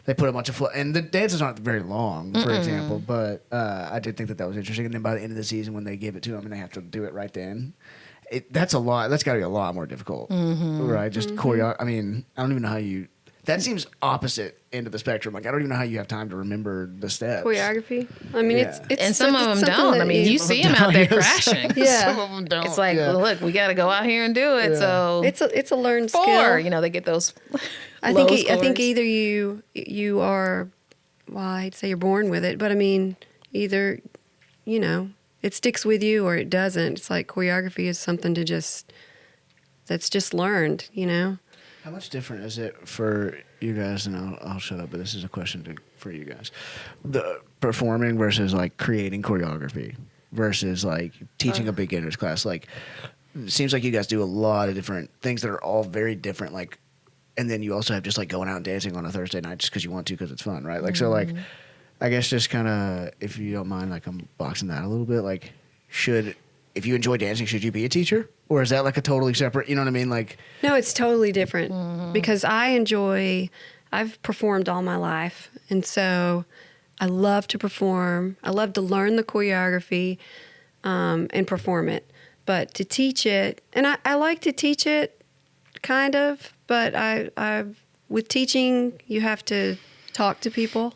Speaker 3: They put a bunch of and the dances aren't very long, for example. But I did think that was interesting. And then by the end of the season, when they give it to them and they have to do it right then, that's a lot. That's got to be a lot more difficult, right? Just choreo. I mean, I don't even know how you. That seems opposite end of the spectrum. Like I don't even know how you have time to remember the steps.
Speaker 1: Choreography. I mean,
Speaker 3: Yeah.
Speaker 1: it's
Speaker 2: And some of them
Speaker 1: something
Speaker 2: don't.
Speaker 1: that
Speaker 2: I mean, you see them out there crashing.
Speaker 1: Yeah.
Speaker 3: Some of them don't.
Speaker 2: It's like, well, look, we got to go out here and do it.
Speaker 3: Yeah.
Speaker 2: So
Speaker 1: It's a learned
Speaker 2: 4,
Speaker 1: skill.
Speaker 2: you know, they get those.
Speaker 1: I
Speaker 2: low
Speaker 1: think
Speaker 2: scores.
Speaker 1: either you are, well, I'd say you're born with it, but I mean, either, you know, it sticks with you or it doesn't. It's like choreography is something that's just learned, you know.
Speaker 3: How much different is it for you guys? And I'll shut up, but this is a question for you guys. The performing versus like creating choreography versus like teaching a beginner's class. Like, it seems like you guys do a lot of different things that are all very different. Like, and then you also have just like going out and dancing on a Thursday night just because you want to, because it's fun, right? Like, so like, I guess just kind of, if you don't mind, like I'm boxing that a little bit. Like, if you enjoy dancing, should you be a teacher? Or is that like a totally separate, you know what I mean? Like,
Speaker 1: No, it's totally different because I've performed all my life. And so I love to perform. I love to learn the choreography and perform it. But to teach it, and I like to teach it kind of, but with teaching, you have to talk to people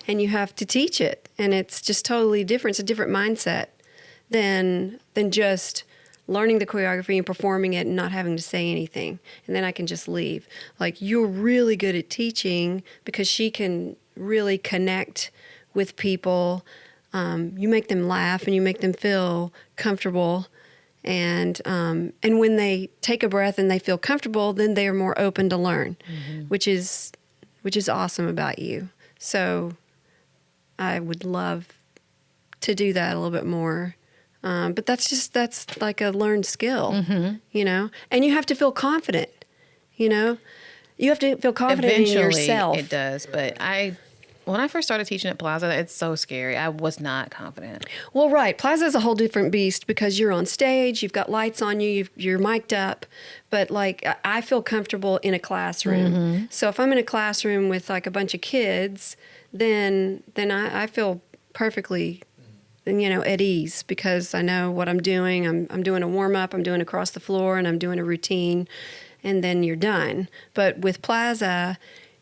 Speaker 1: and you have to teach it. And it's just totally different. It's a different mindset than just learning the choreography and performing it and not having to say anything. And then I can just leave. Like, you're really good at teaching because she can really connect with people. You make them laugh and you make them feel comfortable. And when they take a breath and they feel comfortable, then they are more open to learn, which is awesome about you. So I would love to do that a little bit more. But that's like a learned skill, you know, and you have to feel confident, you know, you have to feel confident in yourself.
Speaker 2: It does. But when I first started teaching at Plaza, it's so scary. I was not confident.
Speaker 1: Well, right. Plaza is a whole different beast because you're on stage, you've got lights on you, you're mic'd up. But like, I feel comfortable in a classroom. So if I'm in a classroom with like a bunch of kids, then I feel perfectly, you know, at ease because I know what I'm doing. I'm doing a warm up, I'm doing across the floor, and I'm doing a routine, and then you're done. But with Plaza,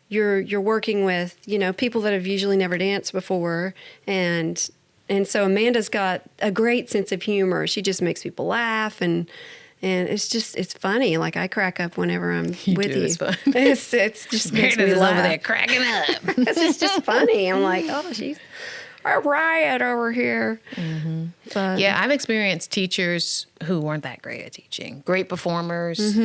Speaker 1: you're working with, you know, people that have usually never danced before, and so Amanda's got a great sense of humor. She just makes people laugh, and it's funny. Like, I crack up whenever I'm with you.
Speaker 2: It's fun.
Speaker 1: It's just makes me
Speaker 2: Meredith is
Speaker 1: laugh.
Speaker 2: over there cracking up.
Speaker 1: It's just funny. I'm like, oh, she's a riot over here. But,
Speaker 2: Yeah, I've experienced teachers who weren't that great at teaching. Great performers.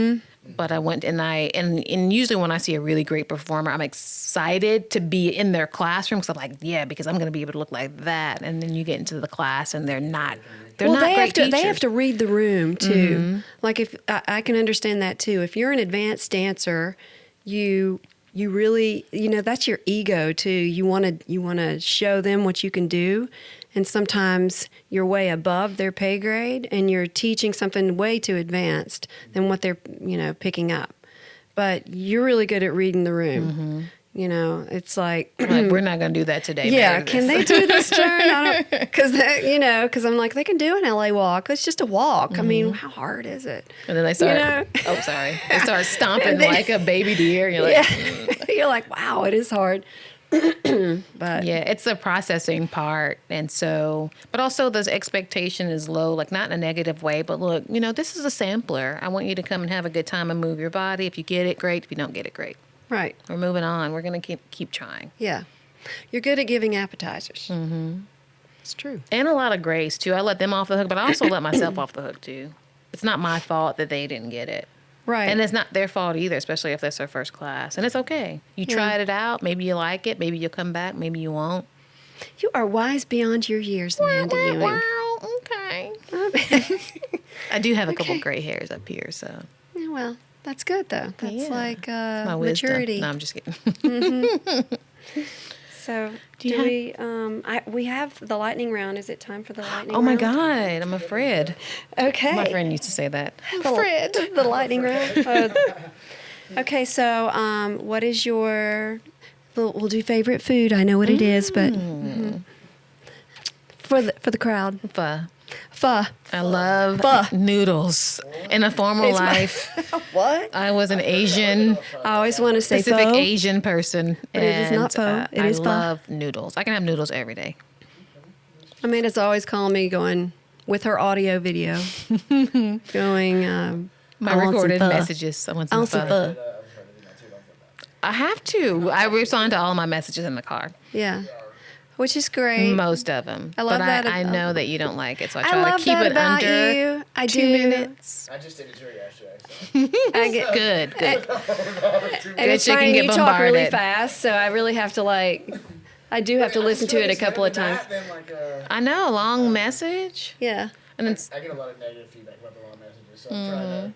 Speaker 2: But I went and usually when I see a really great performer, I'm excited to be in their classroom because I'm like, yeah, because I'm going to be able to look like that. And then you get into the class and they're not great teachers.
Speaker 1: They have to read the room too. Like, if I can understand that too. If you're an advanced dancer, you really, you know, that's your ego too. You want to show them what you can do. And sometimes you're way above their pay grade and you're teaching something way too advanced than what they're, you know, picking up. But you're really good at reading the room. You know, it's like,
Speaker 2: we're not going to do that today.
Speaker 1: yeah,
Speaker 2: Meredith.
Speaker 1: can they do this turn? I don't, because I'm like, they can do an LA walk. It's just a walk. I mean, how hard is it?
Speaker 2: And then they start,
Speaker 1: know?
Speaker 2: oh, sorry. They start stomping
Speaker 1: then-
Speaker 2: like a baby deer. And you're like,
Speaker 1: You're like, wow, it is hard. But
Speaker 2: yeah, it's the processing part. And so, but also the expectation is low, like not in a negative way, but look, you know, this is a sampler. I want you to come and have a good time and move your body. If you get it, great. If you don't get it, great.
Speaker 1: right,
Speaker 2: We're moving on. We're going to keep trying.
Speaker 1: yeah, you're good at giving appetizers. It's true.
Speaker 2: And a lot of grace, too. I let them off the hook, but I also let myself off the hook, too. It's not my fault that they didn't get it.
Speaker 1: Right.
Speaker 2: And it's not their fault either, especially if that's their first class. And it's okay. You tried it out. Maybe you like it. Maybe you'll come back. Maybe you won't.
Speaker 1: You are wise beyond your years, Amanda Ewing.
Speaker 2: Okay. I do have a couple gray hairs up here, so.
Speaker 1: Yeah, well, that's good though. That's
Speaker 2: Yeah.
Speaker 1: like
Speaker 2: My wisdom.
Speaker 1: maturity.
Speaker 2: No, I'm just kidding.
Speaker 1: So
Speaker 2: Do you have-
Speaker 1: we have the lightning round. Is it time for the lightning
Speaker 2: Oh
Speaker 1: round?
Speaker 2: my God, I'm afraid.
Speaker 1: Okay.
Speaker 2: My friend used to say that.
Speaker 1: The lightning round. Okay, so what is your? We'll do favorite food. I know what it is, but for the crowd,
Speaker 2: Pho.
Speaker 1: pho.
Speaker 2: I love
Speaker 1: Pho.
Speaker 2: noodles. In a former
Speaker 1: It's my-
Speaker 2: life,
Speaker 1: What?
Speaker 2: I was an Asian,
Speaker 1: I always want to say
Speaker 2: Pacific
Speaker 1: pho.
Speaker 2: Asian person.
Speaker 1: But it is not pho. It
Speaker 2: I
Speaker 1: is pho.
Speaker 2: love noodles. I can have noodles every day.
Speaker 1: Amanda's always calling me, going with her audio video, going.
Speaker 2: My
Speaker 1: I want some
Speaker 2: recorded
Speaker 1: pho.
Speaker 2: messages. I want
Speaker 1: I
Speaker 2: some
Speaker 1: want some
Speaker 2: pho.
Speaker 1: pho.
Speaker 2: I have to. I respond to all my messages in the car.
Speaker 1: Yeah, which is great.
Speaker 2: Most of them.
Speaker 1: I love
Speaker 2: but
Speaker 1: that
Speaker 2: I
Speaker 1: about-
Speaker 2: know that you don't like it, so I
Speaker 1: I
Speaker 2: try
Speaker 1: love
Speaker 2: to keep
Speaker 1: that
Speaker 2: it
Speaker 1: about
Speaker 2: under
Speaker 1: you. I
Speaker 2: 2
Speaker 1: do.
Speaker 2: minutes.
Speaker 3: I just did it to her yesterday. So.
Speaker 1: I get
Speaker 2: Good, good.
Speaker 1: And it's
Speaker 2: so you can
Speaker 1: funny,
Speaker 2: get
Speaker 1: you talk really
Speaker 2: bombarded.
Speaker 1: fast, so I really have to I do have to listen to it a couple of times.
Speaker 2: I know, a long message.
Speaker 1: Yeah,
Speaker 2: And it's
Speaker 3: I get a lot of negative feedback about the long messages, so I'm trying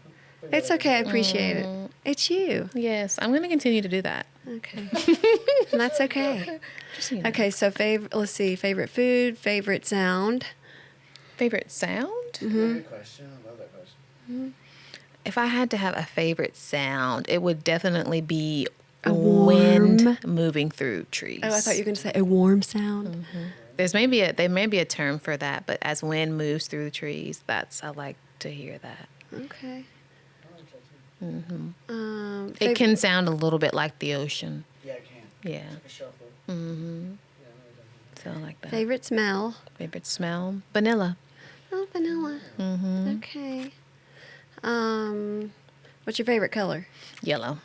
Speaker 3: to.
Speaker 1: it's okay. I appreciate it. It's you.
Speaker 2: yes, I'm going to continue to do that.
Speaker 1: Okay, and that's okay.
Speaker 2: Just so you know.
Speaker 1: Okay, so let's see. Favorite food, favorite sound.
Speaker 2: Favorite sound?
Speaker 3: Good question. I love that question.
Speaker 2: If I had to have a favorite sound, it would definitely be
Speaker 1: A
Speaker 2: wind
Speaker 1: warm-
Speaker 2: moving through trees.
Speaker 1: Oh, I thought you were going to say a warm sound.
Speaker 2: There may be a term for that, but as wind moves through the trees, I like to hear that.
Speaker 1: Okay.
Speaker 2: It can sound a little bit like the ocean.
Speaker 3: Yeah, I can.
Speaker 2: Yeah.
Speaker 3: A shuffle.
Speaker 2: So I like that.
Speaker 1: Favorite smell.
Speaker 2: Favorite smell? Vanilla.
Speaker 1: Oh, vanilla. Okay. What's your favorite color?
Speaker 2: Yellow.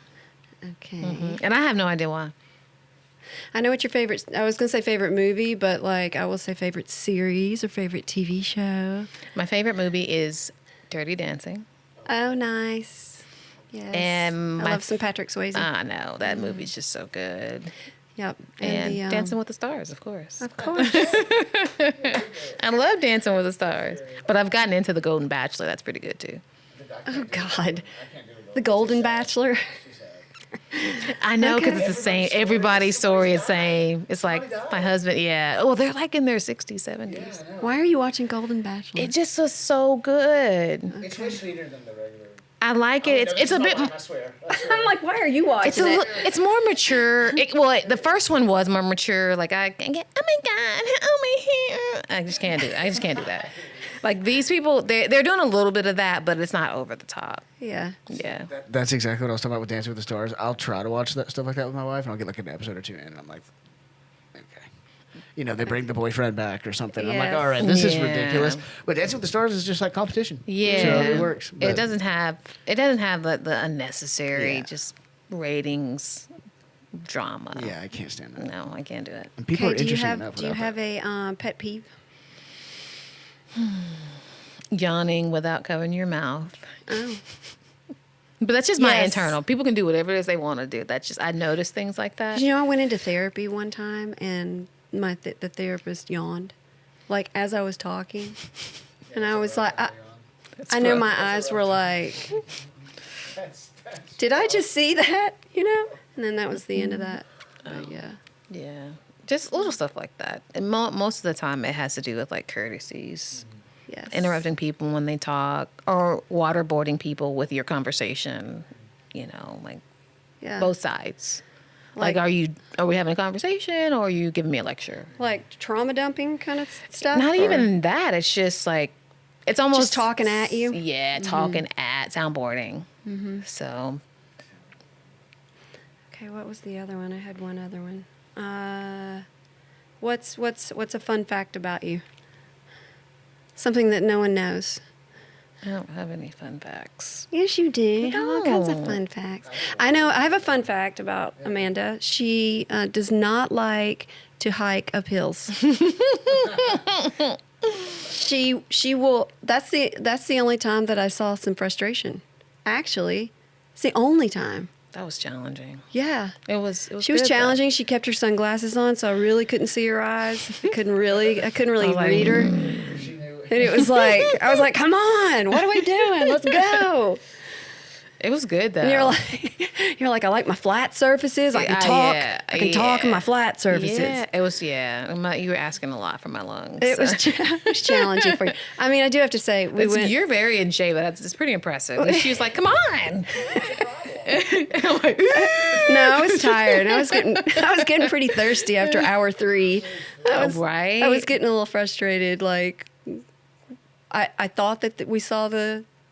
Speaker 1: Okay.
Speaker 2: And I have no idea why.
Speaker 1: I know what your favorite. I was gonna say favorite movie, but I will say favorite series or favorite TV show.
Speaker 2: My favorite movie is Dirty Dancing.
Speaker 1: Oh, nice. Yes.
Speaker 2: And
Speaker 1: I
Speaker 2: my
Speaker 1: love some Patrick Swayze.
Speaker 2: I know. That movie's just so good.
Speaker 1: Yep.
Speaker 2: And
Speaker 1: the,
Speaker 2: Dancing with the Stars, of course.
Speaker 1: Of course.
Speaker 2: I love Dancing with the Stars. But I've gotten into The Golden Bachelor. That's pretty good, too.
Speaker 1: Oh God. The Golden Bachelor.
Speaker 2: I know because
Speaker 1: Okay.
Speaker 2: it's the same. Everybody's story is the same. It's like my husband, yeah. Oh, they're like in their 60s, 70s.
Speaker 1: Why are you watching Golden Bachelor?
Speaker 2: It just was so good.
Speaker 3: It's way sweeter than the regular.
Speaker 2: I like it. It's a bit.
Speaker 3: I swear.
Speaker 1: I'm like, why are you watching
Speaker 2: It's it's more mature. The first one was more mature. Like I can get, oh my God, oh my hair. I just can't do it. I just can't do that. Like these people, they're doing a little bit of that, but it's not over the top.
Speaker 1: Yeah.
Speaker 2: Yeah.
Speaker 3: That's exactly what I was talking about with Dancing with the Stars. I'll try to watch that stuff like that with my wife, and I'll get like an episode or two in, and I'm like, okay. You know, they bring the boyfriend back or something. I'm like,
Speaker 1: Yes.
Speaker 3: all right, this is
Speaker 2: Yeah.
Speaker 3: ridiculous. But Dancing with the Stars is just like competition.
Speaker 2: Yeah.
Speaker 3: So it works.
Speaker 2: It
Speaker 3: but-
Speaker 2: doesn't have the unnecessary
Speaker 3: Yeah.
Speaker 2: just ratings drama.
Speaker 3: Yeah, I can't stand that.
Speaker 2: No, I can't do it.
Speaker 3: And people are
Speaker 1: do you
Speaker 3: interesting
Speaker 1: have
Speaker 3: enough.
Speaker 1: do you
Speaker 3: without
Speaker 1: have a pet peeve?
Speaker 2: Yawning without covering your mouth.
Speaker 1: Oh.
Speaker 2: But that's just my
Speaker 1: Yes.
Speaker 2: internal. People can do whatever it is they want to do. That's just, I notice things like that.
Speaker 1: You know, I went into therapy one time, and the therapist yawned, like as I was talking, and I was like, I know
Speaker 2: rough.
Speaker 1: my eyes were like, did I just see that? You know, and then that was the end of that. But yeah.
Speaker 2: Yeah. Just little stuff like that. And most of the time it has to do with like courtesies,
Speaker 1: Yes.
Speaker 2: interrupting people when they talk, or waterboarding people with your conversation, you know, like
Speaker 1: Yeah.
Speaker 2: both sides.
Speaker 1: Like-
Speaker 2: Like, are we having a conversation, or are you giving me a lecture?
Speaker 1: Like trauma dumping kind of stuff.
Speaker 2: Not
Speaker 1: or-
Speaker 2: even that. It's just like, it's almost
Speaker 1: Just talking at you?
Speaker 2: Yeah, talking at, soundboarding. So
Speaker 1: Okay, what was the other one? I had one other one. What's a fun fact about you? Something that no one knows.
Speaker 2: I don't have any fun facts.
Speaker 1: Yes, you do. You have all kinds of
Speaker 2: No.
Speaker 1: fun facts. I know. I have a fun fact about Amanda. She does not like to hike up hills. She will. That's the only time that I saw some frustration. Actually, it's the only time.
Speaker 2: That was challenging.
Speaker 1: Yeah.
Speaker 2: It was
Speaker 1: She was
Speaker 2: good, though.
Speaker 1: challenging. She kept her sunglasses on, so I really couldn't see her eyes. I couldn't really
Speaker 2: was like,
Speaker 1: read her. And it was like, I was like, come on, what are we doing? Let's go.
Speaker 2: It was good though.
Speaker 1: And you're like, I like my flat surfaces. I can talk. I can talk in my flat surfaces.
Speaker 2: Yeah, it was. Yeah, you were asking a lot for my lungs.
Speaker 1: It was challenging for you. I mean, I do have to say,
Speaker 2: You're very in shape. It's pretty impressive. And she was like, "Come on." And I'm like,
Speaker 1: no, I was tired. I was getting pretty thirsty after hour 3.
Speaker 2: right.
Speaker 1: I was getting a little frustrated. Like, I thought that we saw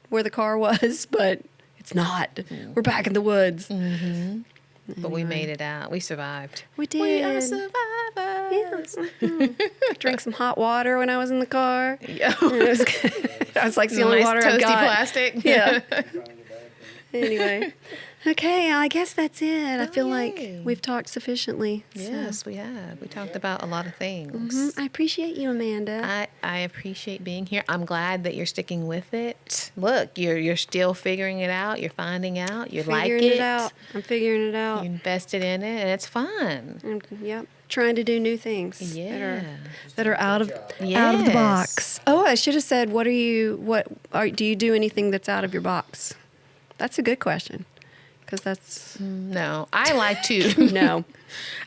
Speaker 1: where the car was, but it's not. We're back in the woods.
Speaker 2: Mm-hmm. But we made it out. We survived.
Speaker 1: We did.
Speaker 2: We are survivors.
Speaker 1: Drank some hot water when I was in the car.
Speaker 2: Yeah.
Speaker 1: I was like, it's the only
Speaker 2: Nice
Speaker 1: water I've
Speaker 2: toasty
Speaker 1: got.
Speaker 2: plastic.
Speaker 1: Yeah. Anyway. Okay, I guess that's it. I feel like we've talked sufficiently.
Speaker 2: Yes, we have. We talked about a lot of things.
Speaker 1: I appreciate you, Amanda.
Speaker 2: I appreciate being here. I'm glad that you're sticking with it. Look, you're still figuring it out. You're finding out. You like it.
Speaker 1: I'm figuring it out.
Speaker 2: You invested in it, and it's fun.
Speaker 1: Yep. Trying to do new things that are out of the box. Oh, I should have said, do you do anything that's out of your box? That's a good question. Because that's
Speaker 2: no, I like to.
Speaker 1: No,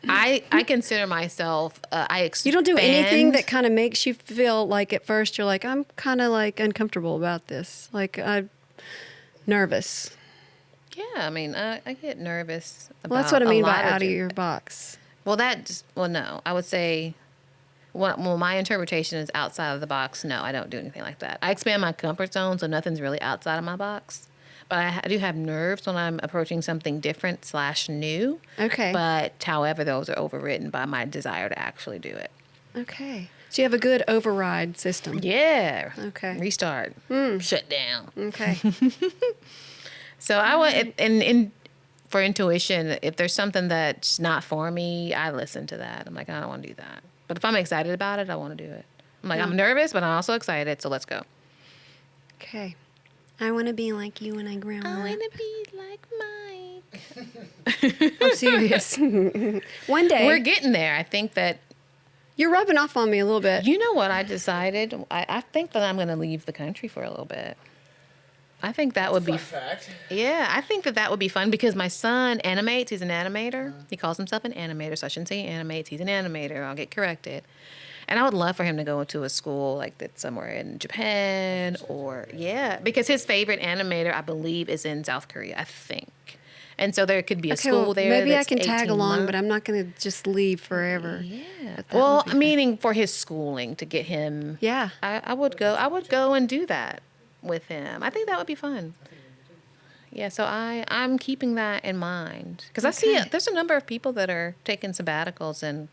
Speaker 2: I consider myself. I expand.
Speaker 1: You don't do anything that kind of makes you feel like at first you're like, I'm kind of like uncomfortable about this, like I'm nervous.
Speaker 2: Yeah, I mean, I get nervous.
Speaker 1: Well, that's what I mean by
Speaker 2: out
Speaker 1: of your box.
Speaker 2: Well, no, I would say. Well, my interpretation is outside of the box. No, I don't do anything like that. I expand my comfort zone, so nothing's really outside of my box. But I do have nerves when I'm approaching something different / new.
Speaker 1: Okay.
Speaker 2: But however, those are overridden by my desire to actually do it.
Speaker 1: Okay. So you have a good override system.
Speaker 2: Yeah.
Speaker 1: Okay.
Speaker 2: Restart. Shut down.
Speaker 1: Okay.
Speaker 2: So I want, and for intuition, if there's something that's not for me, I listen to that. I'm like, I don't want to do that. But if I'm excited about it, I want to do it. I'm like, I'm nervous, but I'm also excited, so let's go.
Speaker 1: Okay. I want to be like you when I grow up.
Speaker 2: I want to be like Mike.
Speaker 1: I'm serious. One day.
Speaker 2: We're getting there. I think that.
Speaker 1: You're rubbing off on me a little bit.
Speaker 2: You know what I decided? I think that I'm going to leave the country for a little bit. I think that would be.
Speaker 3: Fact.
Speaker 2: Yeah, I think that would be fun because my son animates. He's an animator. He calls himself an animator, so I shouldn't say he animates. He's an animator. I'll get corrected. And I would love for him to go into a school like that somewhere in Japan because his favorite animator, I believe, is in South Korea, I think. And so there could be a school there.
Speaker 1: Maybe I
Speaker 2: that's
Speaker 1: can tag
Speaker 2: 18
Speaker 1: along,
Speaker 2: months.
Speaker 1: but I'm not going to just leave forever.
Speaker 2: Yeah. Well, meaning for his schooling to get him.
Speaker 1: Yeah.
Speaker 2: I would go and do that with him. I think that would be fun. Yeah, so I'm keeping that in mind because I see there's a number of people that are taking sabbaticals and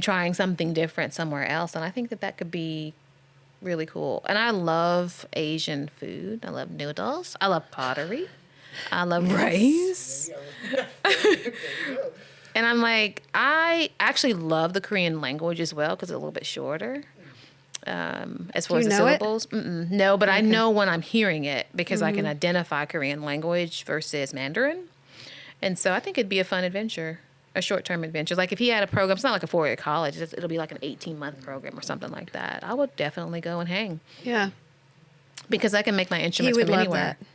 Speaker 2: trying something different somewhere else. And I think that could be really cool. And I love Asian food. I love noodles. I love pottery. I love rice. And I'm like, I actually love the Korean language as well because it's a little bit shorter. As far as the syllables. No, but I know when I'm hearing it because I can identify Korean language versus Mandarin. And so I think it'd be a fun adventure. A short-term adventure. Like if he had a program, it's not like a 4-year college. It'll be like an 18-month program or something like that. I would definitely go and hang.
Speaker 1: Yeah.
Speaker 2: Because I can make my instruments
Speaker 1: He would
Speaker 2: from
Speaker 1: love
Speaker 2: anywhere.
Speaker 1: That.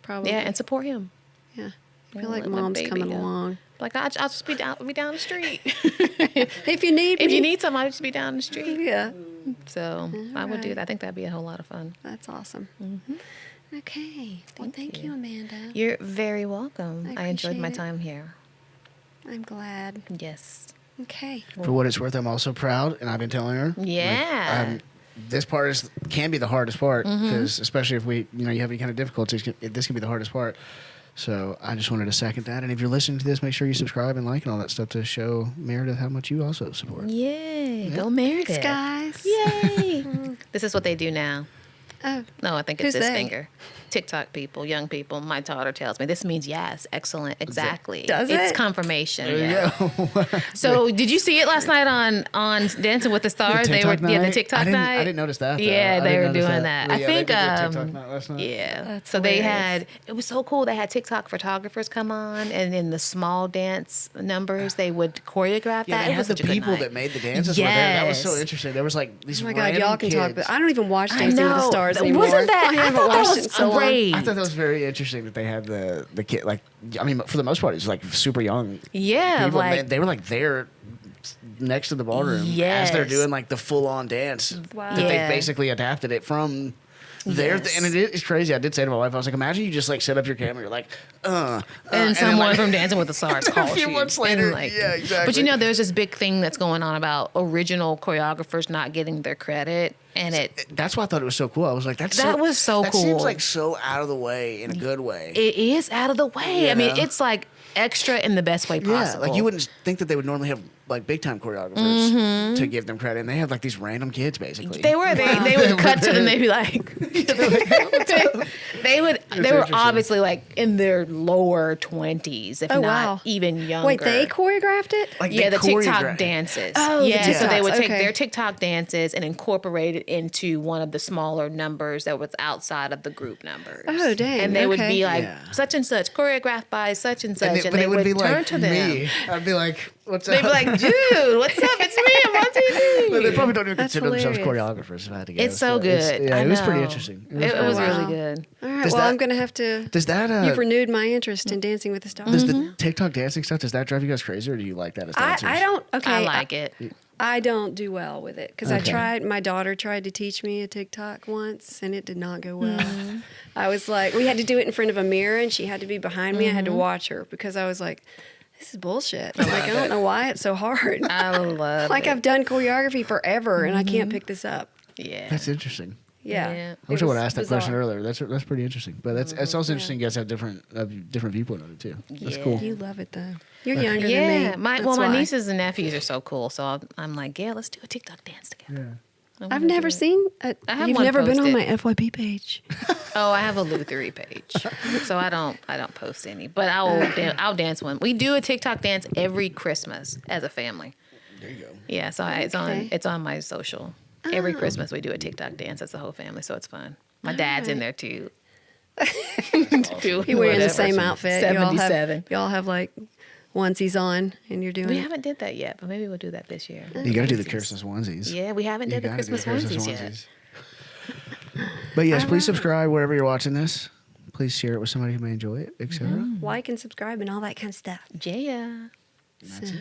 Speaker 1: Probably.
Speaker 2: Yeah, and support him.
Speaker 1: Yeah. I feel like mom's coming along.
Speaker 2: Like I'll just be down the street.
Speaker 1: If you need
Speaker 2: something, I'll just be down the street.
Speaker 1: Yeah.
Speaker 2: So I would do that. I think that'd be a whole lot of fun.
Speaker 1: That's awesome. Okay. Well, thank you, Amanda.
Speaker 2: You're very welcome. I enjoyed my
Speaker 1: appreciate it.
Speaker 2: time here.
Speaker 1: I'm glad.
Speaker 2: Yes.
Speaker 1: Okay.
Speaker 3: For what it's worth, I'm also proud, and I've been telling her.
Speaker 2: Yeah.
Speaker 3: This part can be the hardest part because, especially if you have any kind of difficulties, this can be the hardest part. So I just wanted to second that. And if you're listening to this, make sure you subscribe and like and all that stuff to show Meredith how much you also support.
Speaker 2: Yay. Go Meredith.
Speaker 1: Thanks, guys.
Speaker 2: Yay. This is what they do now.
Speaker 1: Oh.
Speaker 2: No, I think
Speaker 1: Who's
Speaker 2: it's this
Speaker 1: they?
Speaker 2: finger. TikTok people, young people. My daughter tells me this means yes, excellent, exactly.
Speaker 1: Does
Speaker 2: It's
Speaker 1: it?
Speaker 2: confirmation.
Speaker 3: There you go.
Speaker 2: So, did you see it last night on Dancing with the Stars?
Speaker 3: The TikTok
Speaker 2: the
Speaker 3: night?
Speaker 2: TikTok night.
Speaker 3: I didn't notice that. Though.
Speaker 2: Yeah,
Speaker 3: I
Speaker 2: they
Speaker 3: didn't
Speaker 2: were
Speaker 3: notice
Speaker 2: doing that.
Speaker 3: But
Speaker 2: I
Speaker 3: yeah,
Speaker 2: think
Speaker 3: they did a TikTok night last night.
Speaker 2: yeah.
Speaker 1: That's
Speaker 2: So they
Speaker 1: hilarious.
Speaker 2: it was so cool. They had TikTok photographers come on, and in the small dance numbers, they would choreograph
Speaker 3: Yeah,
Speaker 2: that.
Speaker 3: they
Speaker 2: It
Speaker 3: had
Speaker 2: was
Speaker 3: the
Speaker 2: such a good
Speaker 3: people
Speaker 2: night.
Speaker 3: that made the dances were there. That was so
Speaker 2: Yes.
Speaker 3: interesting. There was like these
Speaker 1: Oh my God,
Speaker 3: random
Speaker 1: y'all can talk,
Speaker 3: kids.
Speaker 1: but I don't even watch
Speaker 2: I
Speaker 1: Dancing with the
Speaker 2: know.
Speaker 1: Stars Stars anymore.
Speaker 2: Wasn't that?
Speaker 1: I
Speaker 2: I
Speaker 1: haven't
Speaker 2: thought that
Speaker 1: watched
Speaker 2: was
Speaker 1: it in so long.
Speaker 2: great.
Speaker 3: I thought that was very interesting that they had the kid, like, I mean, for the most part, it's like super young.
Speaker 2: Yeah,
Speaker 3: people,
Speaker 2: like
Speaker 3: and they were like there next to the ballroom as they're
Speaker 2: Yes.
Speaker 3: doing like the full on dance.
Speaker 1: Wow.
Speaker 3: That
Speaker 2: Yeah.
Speaker 3: they basically adapted it from there.
Speaker 2: Yes.
Speaker 3: And it's crazy. I did say to my wife, I was like, imagine you just like set up your camera, you're like,
Speaker 2: and
Speaker 3: then,
Speaker 2: someone
Speaker 3: like,
Speaker 2: from Dancing with the Stars calls
Speaker 3: few
Speaker 2: you.
Speaker 3: months
Speaker 2: And,
Speaker 3: later,
Speaker 2: like,
Speaker 3: yeah, exactly.
Speaker 2: But you know, there's this big thing that's going on about original choreographers not getting their credit, and
Speaker 3: That's why I thought it was so cool. I was like,
Speaker 2: That was so
Speaker 3: that
Speaker 2: cool.
Speaker 3: seems like so out of the way in a good way.
Speaker 2: it is out of the way.
Speaker 3: You
Speaker 2: I mean,
Speaker 3: know?
Speaker 2: it's like extra in the best way possible.
Speaker 3: Yeah, like you wouldn't think that they would normally have like big time choreographers to give them credit, and they have like these random kids basically.
Speaker 2: They were they would cut to them. They'd be like, they were
Speaker 3: interesting.
Speaker 2: obviously like in their lower 20s, if
Speaker 1: Oh,
Speaker 2: not
Speaker 1: wow.
Speaker 2: even younger.
Speaker 1: Wait, they choreographed it?
Speaker 3: Like,
Speaker 2: Yeah,
Speaker 3: they
Speaker 2: the TikTok
Speaker 3: choreograph-
Speaker 2: dances.
Speaker 1: Oh, the
Speaker 2: yeah. So they would
Speaker 1: TikToks,
Speaker 2: take
Speaker 1: okay.
Speaker 2: their TikTok dances and incorporate it into one of the smaller numbers that was outside of the group numbers.
Speaker 1: Oh, dang,
Speaker 2: And they would
Speaker 1: okay.
Speaker 2: be like,
Speaker 3: Yeah.
Speaker 2: such and such, choreographed by such and such,
Speaker 3: And
Speaker 2: and,
Speaker 3: but
Speaker 2: they
Speaker 3: it
Speaker 2: would
Speaker 3: be
Speaker 2: turn
Speaker 3: like
Speaker 2: to them.
Speaker 3: me. I'd be like, "What's up?"
Speaker 2: They'd be like, dude, what's up? It's me. I'm on TV.
Speaker 3: But they probably don't even
Speaker 1: That's
Speaker 3: consider themselves
Speaker 1: hilarious.
Speaker 3: choreographers. If I had to guess.
Speaker 2: It's so
Speaker 3: But
Speaker 2: good.
Speaker 3: yeah,
Speaker 2: I
Speaker 3: it was pretty
Speaker 2: know.
Speaker 3: interesting.
Speaker 2: It was
Speaker 1: Wow.
Speaker 2: really good.
Speaker 1: All right,
Speaker 3: Does
Speaker 1: well,
Speaker 3: that-
Speaker 1: I'm going to have to.
Speaker 3: Does that
Speaker 1: You've renewed my interest in Dancing with the Stars.
Speaker 3: does the TikTok dancing stuff, does that drive you guys crazy, or do you like that as dancers?
Speaker 1: I don't. Okay,
Speaker 2: I like it.
Speaker 1: I don't do well with it because I
Speaker 3: Okay.
Speaker 1: tried. My daughter tried to teach me a TikTok once, and it did not go well. I was like, we had to do it in front of a mirror, and she had to be behind me. I had to watch her because I was like, this is bullshit. Like, I don't know why it's so hard.
Speaker 2: I love
Speaker 1: Like
Speaker 2: it.
Speaker 1: I've done choreography forever, and I can't pick this up.
Speaker 2: Yeah.
Speaker 3: That's interesting.
Speaker 1: Yeah,
Speaker 2: Yeah.
Speaker 3: I wish I would have asked that
Speaker 1: bizarre.
Speaker 3: question earlier. That's pretty interesting. But it's also interesting. You guys have different viewpoint on it too. That's
Speaker 2: Yeah.
Speaker 3: cool.
Speaker 1: You love it though. You're younger
Speaker 2: Yeah,
Speaker 1: than me.
Speaker 2: my
Speaker 1: That's why.
Speaker 2: nieces and nephews are so cool. So I'm like, yeah, let's do a TikTok dance together.
Speaker 1: I've never seen.
Speaker 2: have
Speaker 1: You've
Speaker 2: one
Speaker 1: never been on
Speaker 2: posted.
Speaker 1: my FYP page.
Speaker 2: Oh, I have a Luthery page, so I don't post any. But I'll dance one. We do a TikTok dance every Christmas as a family.
Speaker 3: There you go.
Speaker 2: Yeah, so
Speaker 1: Okay.
Speaker 2: it's on my social. Every Christmas we do a TikTok dance as a whole family, so it's fun. My dad's in there too.
Speaker 1: You're wearing the same outfit.
Speaker 2: 77.
Speaker 1: Y'all have like onesies on, and you're doing.
Speaker 2: We
Speaker 1: it.
Speaker 2: haven't did that yet, but maybe we'll do that this year.
Speaker 3: You got to do the Christmas onesies.
Speaker 2: Yeah, we haven't
Speaker 3: You
Speaker 2: did the
Speaker 3: gotta do
Speaker 2: Christmas onesies yet.
Speaker 3: But yes, please subscribe wherever you're watching this. Please share it with somebody who may enjoy it, etc.
Speaker 1: Like and subscribe and all that kind of stuff.
Speaker 2: Yeah.
Speaker 3: That's it.